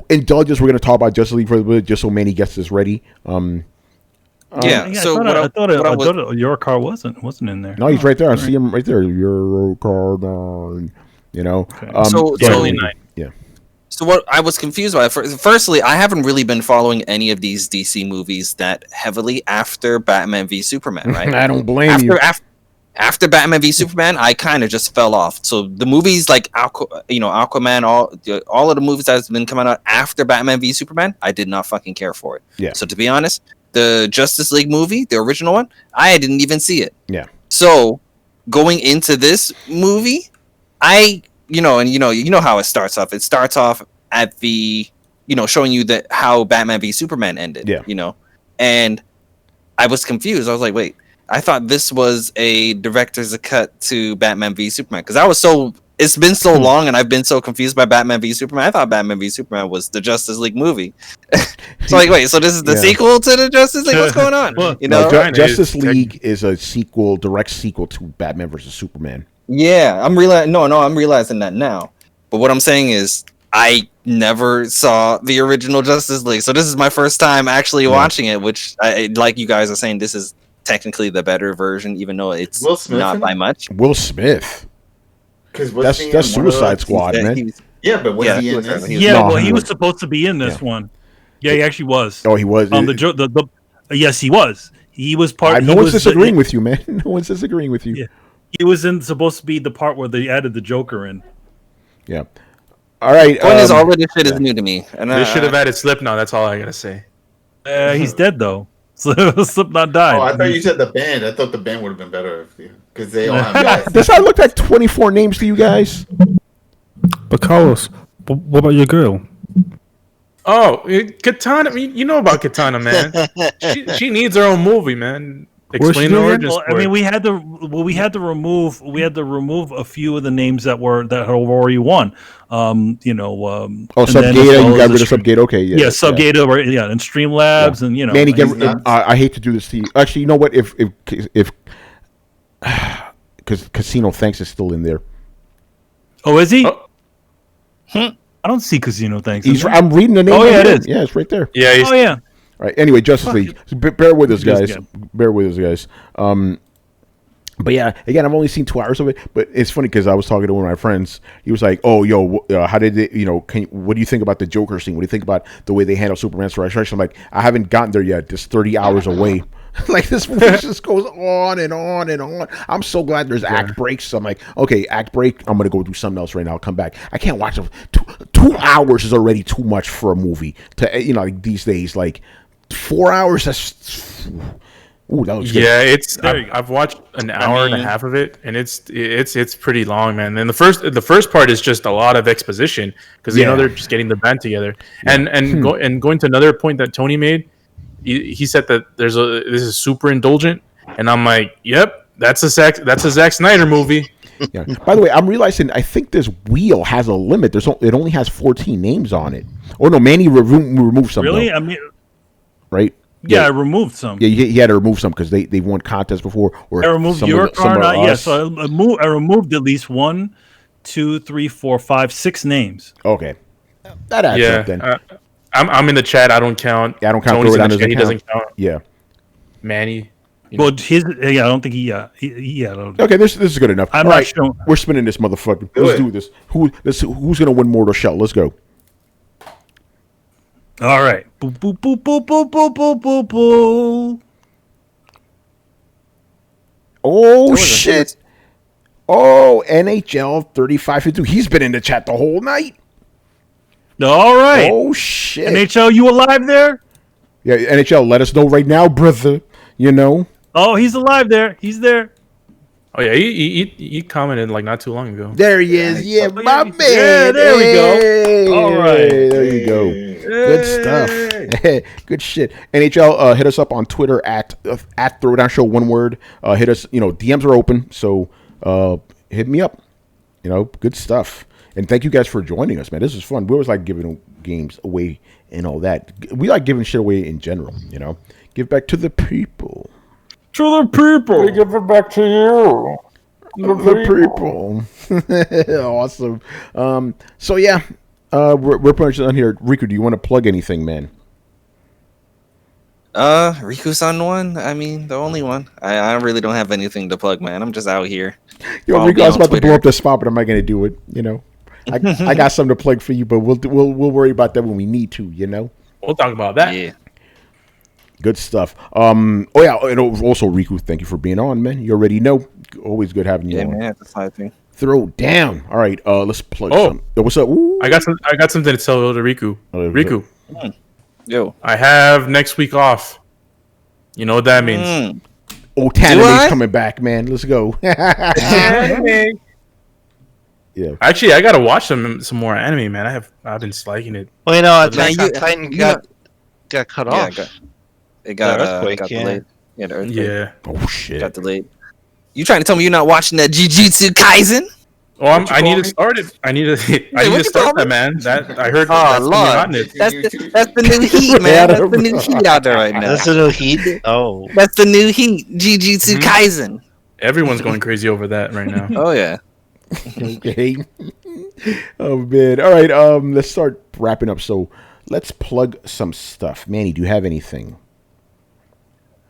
indulge us. We're going to talk about Justice League for a little bit, just so Manny gets this ready. Yeah. So I thought your car wasn't in there. No, he's right there. I see him right there. Your car, you know. Okay. Yeah. So what I was confused by, firstly, I haven't really been following any of these DC movies that heavily after Batman v Superman, right? I don't blame you. After Batman v Superman, I kind of just fell off. So the movies like Aquaman, all of the movies that's been coming out after Batman v Superman, I did not fucking care for it. Yeah. So to be honest, the Justice League movie, the original one, I didn't even see it. Yeah. So going into this movie, you know how it starts off. It starts off at the, showing you that how Batman v Superman ended. Yeah. And I was confused. I was like, wait, I thought this was a director's cut to Batman v Superman because it's been so long and I've been so confused by Batman v Superman. I thought Batman v Superman was the Justice League movie. So like, wait, so this is the sequel to the Justice League? What's going on? Justice League is a direct sequel to Batman versus Superman. Yeah, I'm realizing that now. But what I'm saying is, I never saw the original Justice League, so this is my first time actually watching it. Which, like you guys are saying, this is technically the better version, even though it's not by much. Will Smith, because that's Suicide Squad, man. But was he in this? He was supposed to be in this one. Yeah, he actually was. Oh, he was. Yes, he was. He was part. No one's disagreeing with you, man. No one's disagreeing with you. Yeah. He was supposed to be the part where they added the Joker in. Yeah. All right. Point is, all of this shit is new to me. And they should have added Slipknot. That's all I gotta say. He's dead though. Slipknot died. Oh, I thought you said the band. I thought the band would have been better because they all have guys. Does I look like 24 names to you guys? But Carlos, what about your girl? Oh, Katana. You know about Katana, man. she needs her own movie, man. Explain the origin story. I mean, we had to remove a few of the names that had already won. Subgata, you got rid of Subgata. Okay, yeah. Subgata, and Streamlabs, and Manny, I hate to do this to you. Actually, you know what? If because Casino Thanks is still in there. Oh, is he? I don't see Casino Thanks. I'm reading the name. Oh yeah, it is. Yeah, it's right there. Yeah. Oh yeah. All right. Anyway, Justice League. Bear with us, guys. Bear with us, guys. But yeah, again, I've only seen 2 hours of it. But it's funny because I was talking to one of my friends. He was like, "Oh, yo, how did it? What do you think about the Joker scene? What do you think about the way they handle Superman's resurrection?" I'm like, I haven't gotten there yet. Just 30 hours away. Like this movie just goes on and on and on. I'm so glad there's act breaks. So I'm like, okay, act break. I'm gonna go do something else right now. I'll come back. I can't watch them. 2 hours is already too much for a movie. Like these days, like 4 hours. That's that was good. Yeah, I've watched an hour and a half of it, and it's pretty long, man. And the first part is just a lot of exposition because they're just getting the band together. And going to another point that Tony made. He said that this is super indulgent, and I'm like, yep, that's a Zack Snyder movie. Yeah. By the way, I'm realizing I think this wheel has a limit. It only has 14 names on it. Oh no, Manny removed some. Really? Though. I mean, right? Yeah, I removed some. Yeah, he had to remove some because they won contests before. Or I removed your car. Yes, so I removed at least 1, 2, 3, 4, 5, 6 names. Okay. That adds up then. I'm in the chat. I don't count. Yeah, I don't count. Tony's in the Throwdown chat. He doesn't count. Yeah. Manny. Well, I don't think he. Okay, this is good enough. I'm All not right, sure. we're spinning this motherfucker. Let's do this. Who's gonna win Mortal Shell? Let's go. All right. Boop, boop, boop, boop, boop, boop, boop, boop, boop. Oh shit! Oh, NHL 3552. He's been in the chat the whole night. All right. Oh shit! NHL, you alive there? Yeah, NHL. Let us know right now, brother. You know. Oh, he's alive there. He's there. Oh yeah, he commented like not too long ago. There he is. Yeah, my man. Yeah, there we go. All right. There you go. Good stuff. Good shit. NHL, hit us up on Twitter at Throwdown Show, one word. Hit us. DMs are open, so hit me up. Good stuff. And thank you guys for joining us, man. This is fun. We always like giving games away and all that. We like giving shit away in general. Give back to the people. To the people. We give it back to you. The people. Awesome. So yeah, we're pretty much done here. Riku, do you want to plug anything, man? Riku-san one. I mean, the only one. I really don't have anything to plug, man. I'm just out here. Yo, Riku, I was about to blow up the spot, but I'm not gonna do it. I got something to plug for you, but we'll worry about that when we need to. We'll talk about that. Yeah. Good stuff. Oh yeah, and also Riku, thank you for being on, man. You already know. Always good having you on. Yeah, man, that's my thing. Throw down. All right, let's plug. Some. What's up? Ooh. I got something to tell to Riku. Riku. Yo, I have next week off. You know what that means? Oh, Taname's coming back, man. Let's go. Anime. Yeah. Actually, I gotta watch some more anime, man. I've been liking it. Well, Attack on Titan got cut off. It got earthquake, delayed. Yeah, the earthquake. Yeah. Oh shit. Got delayed. You trying to tell me you're not watching that Jujutsu Kaisen? Oh, I need to start it. I need to start that, man. That I heard. Oh Lord, that's the new heat, man. That's the new heat out there right now. That's the new heat. Oh, that's the new heat. Jujutsu Kaisen. Everyone's going crazy over that right now. Oh yeah. Okay. Oh man. All right. Let's start wrapping up. So let's plug some stuff. Manny, do you have anything?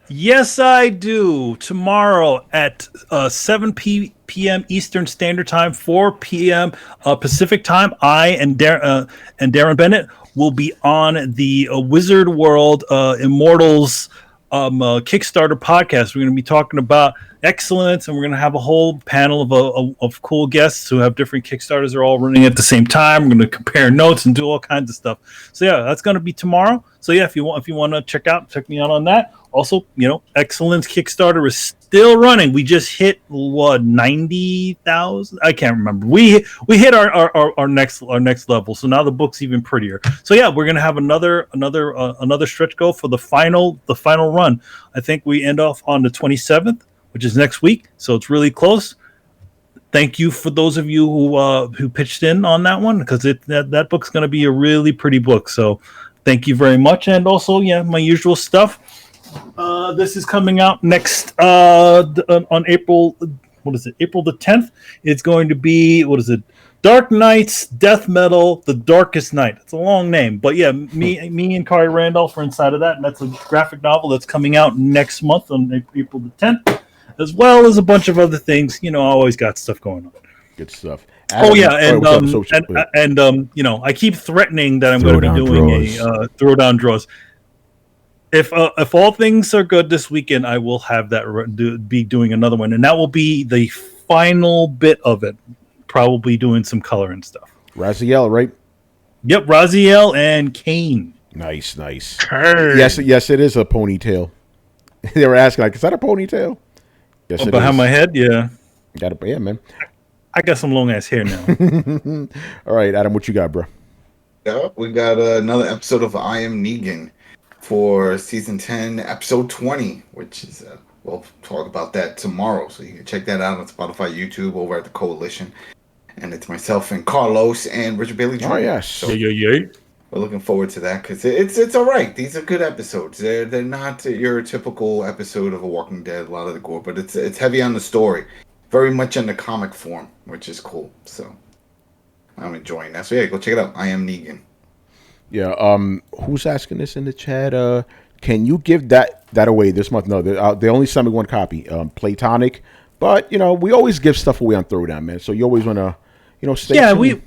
Yes, I do. Tomorrow at 7 p.m. Eastern Standard Time, 4 p.m. Pacific Time, I and Darren Bennett will be on the Wizard World Immortals Kickstarter podcast. We're going to be talking about excellence, and we're going to have a whole panel of cool guests who have different Kickstarters. They're all running at the same time. We're going to compare notes and do all kinds of stuff. So yeah, that's going to be tomorrow. So yeah, if you want to check me out on that. Also, Excellence Kickstarter is still running. We just hit 90,000. I can't remember. We hit our next level. So now the book's even prettier. So yeah, we're gonna have another stretch goal for the final run. I think we end off on the 27th, which is next week. So it's really close. Thank you for those of you who pitched in on that one, because that book's gonna be a really pretty book. So thank you very much. And also, yeah, my usual stuff. This is coming out next on April. What is it? April the 10th. It's going to be Dark Knights, Death Metal, The Darkest Night. It's a long name, but yeah, me and Kari Randolph are inside of that, and that's a graphic novel that's coming out next month on April the 10th, as well as a bunch of other things. I always got stuff going on. Good stuff. Adam, I keep threatening that I'm going to be doing a throwdown draws. If all things are good this weekend, I will have that be doing another one, and that will be the final bit of it. Probably doing some color and stuff. Raziel, right? Yep, Raziel and Kane. Nice. Kane. Yes, it is a ponytail. They were asking, is that a ponytail? Yes, it behind is. my head, yeah. Yeah, man. I got some long ass hair now. All right, Adam, what you got, bro? Yeah, we got another episode of I Am Negan for season 10, episode 20, which is we'll talk about that tomorrow. So you can check that out on Spotify, YouTube, over at the Coalition. And it's myself and Carlos and Richard Bailey Jr. Oh yes, so we're looking forward to that because it's all right. These are good episodes. They're not your typical episode of A Walking Dead. A lot of the gore, but it's heavy on the story, very much in the comic form, which is cool. So I'm enjoying that. So yeah, go check it out. I Am Negan. Yeah. Who's asking this in the chat? Can you give that away this month? No, they only sent me one copy. Platonic, but we always give stuff away on Throwdown, man. So you always want to, stay tuned.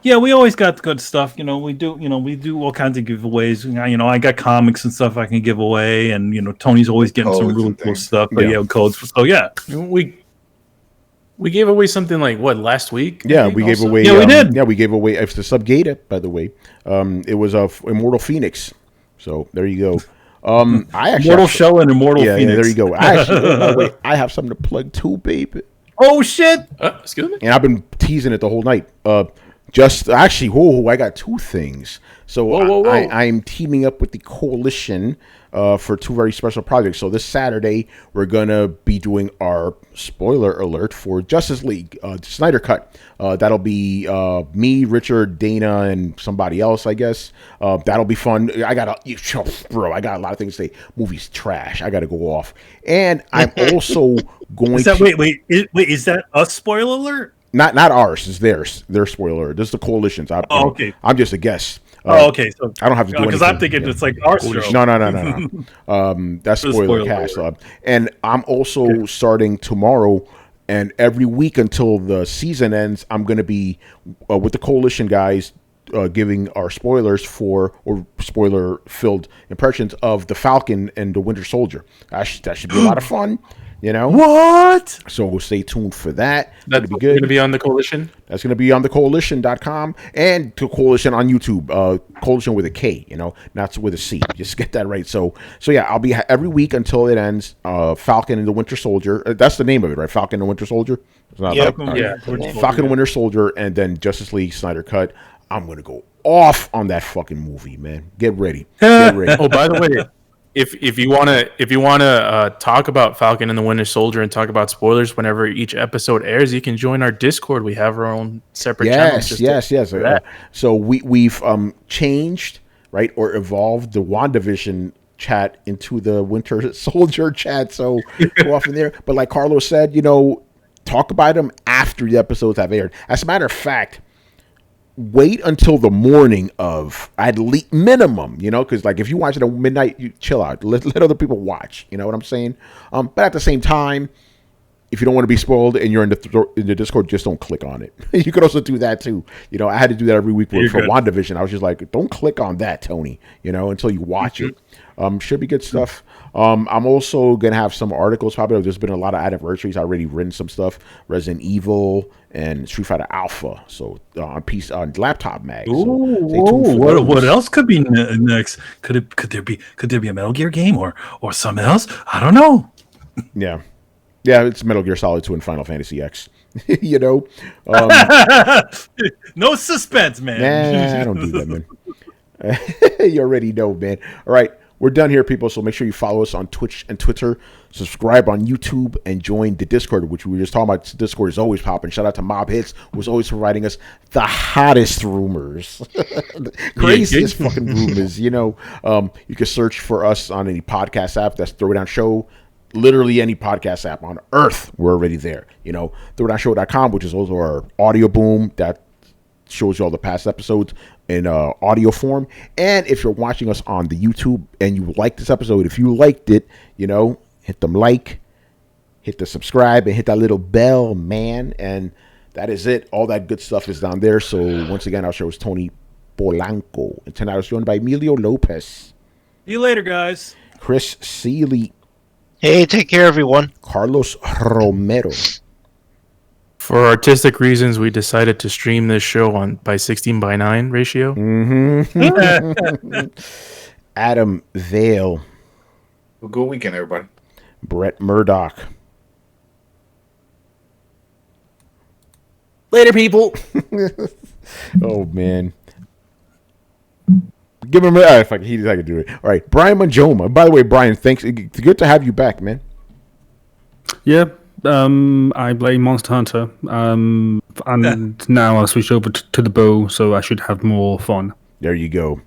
We always got good stuff. We do all kinds of giveaways. I got comics and stuff I can give away, and Tony's always getting some really cool stuff. But codes. So yeah, we gave away something like what last week? Yeah, we gave away. Yeah, we did. Yeah, we gave away. It's the Subgata, by the way. It was a Immortal Phoenix. So there you go. I actually Immortal Shell and Immortal Phoenix. Yeah, there you go. I actually, by the way, I have something to plug too, baby. Oh shit! Excuse me. And I've been teasing it the whole night. Just actually, I got two things. So I'm teaming up with the Coalition for two very special projects. So this Saturday, we're going to be doing our spoiler alert for Justice League, Snyder Cut. That'll be me, Richard, Dana, and somebody else, I guess. That'll be fun. I got a lot of things to say. Movie's trash. I got to go off. And I'm also going to... Wait, is that a spoiler alert? Not ours. It's theirs. Their spoiler. This is the Coalition's. Okay. I'm just a guest. Okay. So I don't have to do anything. Because I'm thinking it's like our show. No. That's spoiler cast. And I'm also starting tomorrow, and every week until the season ends, I'm going to be with the Coalition guys giving our spoilers or spoiler-filled impressions of the Falcon and the Winter Soldier. That should be a lot of fun. What? So we'll stay tuned for that. That's be good. Going to be on the Coalition. That's going to be on the Coalition.com and to Coalition on YouTube. Coalition with a K, not with a C. Just get that right. So yeah, I'll be every week until it ends. Falcon and the Winter Soldier. That's the name of it, right? Falcon and the Winter Soldier. It's not Falcon and Winter Soldier, and then Justice League Snyder Cut. I'm going to go off on that fucking movie, man. Get ready. Oh, by the way. If you wanna talk about Falcon and the Winter Soldier and talk about spoilers whenever each episode airs, you can join our Discord. We have our own separate channels. Yes. So we've changed, right, or evolved the WandaVision chat into the Winter Soldier chat. So go off in there. But like Carlos said, talk about them after the episodes have aired. As a matter of fact, wait until the morning of at least minimum, because like if you watch it at midnight, you chill out. Let other people watch. You know what I'm saying? But at the same time, if you don't want to be spoiled and you're in the Discord, just don't click on it. You could also do that too. I had to do that every week for WandaVision. I was just like, don't click on that, Tony. Until you watch it. Should be good stuff. I'm also gonna have some articles. Probably there's been a lot of anniversaries. I already written some stuff. Resident Evil and Street Fighter Alpha. So on laptop mag. What else could be next? Could there be a Metal Gear game or something else? I don't know. Yeah, it's Metal Gear Solid 2 and Final Fantasy X. No suspense, man. Nah, I don't do that, man. You already know, man. All right. We're done here, people, so make sure you follow us on Twitch and Twitter, subscribe on YouTube, and join the Discord, which we were just talking about. Discord is always popping. Shout out to Mob Hits, who's always providing us the hottest rumors. Craziest fucking rumors, You can search for us on any podcast app. That's Throwdown Show. Literally any podcast app on Earth, we're already there. Throwdownshow.com, which is also our audio boom that shows you all the past episodes in audio form. And if you're watching us on the YouTube and you like this episode, if you liked it, hit the like, hit the subscribe, and hit that little bell, man. And that is it. All that good stuff is down there. So once again, our show is Tony Polanco. And tonight I was joined by Emilio Lopez. See you later, guys. Chris Seeley. Hey, take care, everyone. Carlos Romero. For artistic reasons, we decided to stream this show by 16:9 ratio. Mm-hmm. Adam Vale. Well, good weekend, everybody. Brett Murdoch. Later, people. Oh, man. Give him a... Fuck, I can do it. All right, Brian Manjoma. By the way, Brian, thanks. It's good to have you back, man. Yeah. I play Monster Hunter, and now I'll switch over to the bow, so I should have more fun. There you go.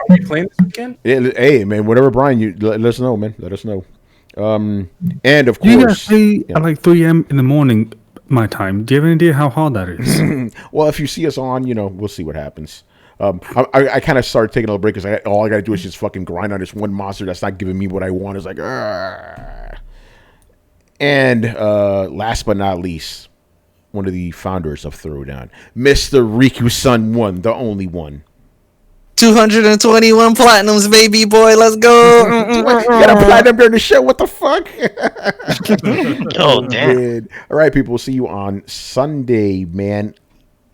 Are you playing this weekend? Yeah, hey, man, whatever, Brian, you let us know, man. Let us know. And of You course, guys play at like 3 a.m. in the morning, my time. Do you have any idea how hard that is? well, if you see us on, we'll see what happens. I kind of started taking a little break because all I got to do is just fucking grind on this one monster that's not giving me what I want. It's like, argh. And last but not least, one of the founders of Throwdown, Mr. Riku-san one, the only one. 221 platinums, baby boy. Let's go. You got a platinum during the show. What the fuck? Oh, damn. All right, people. We'll see you on Sunday, man.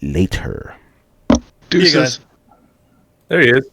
Later. Deuces. There he is.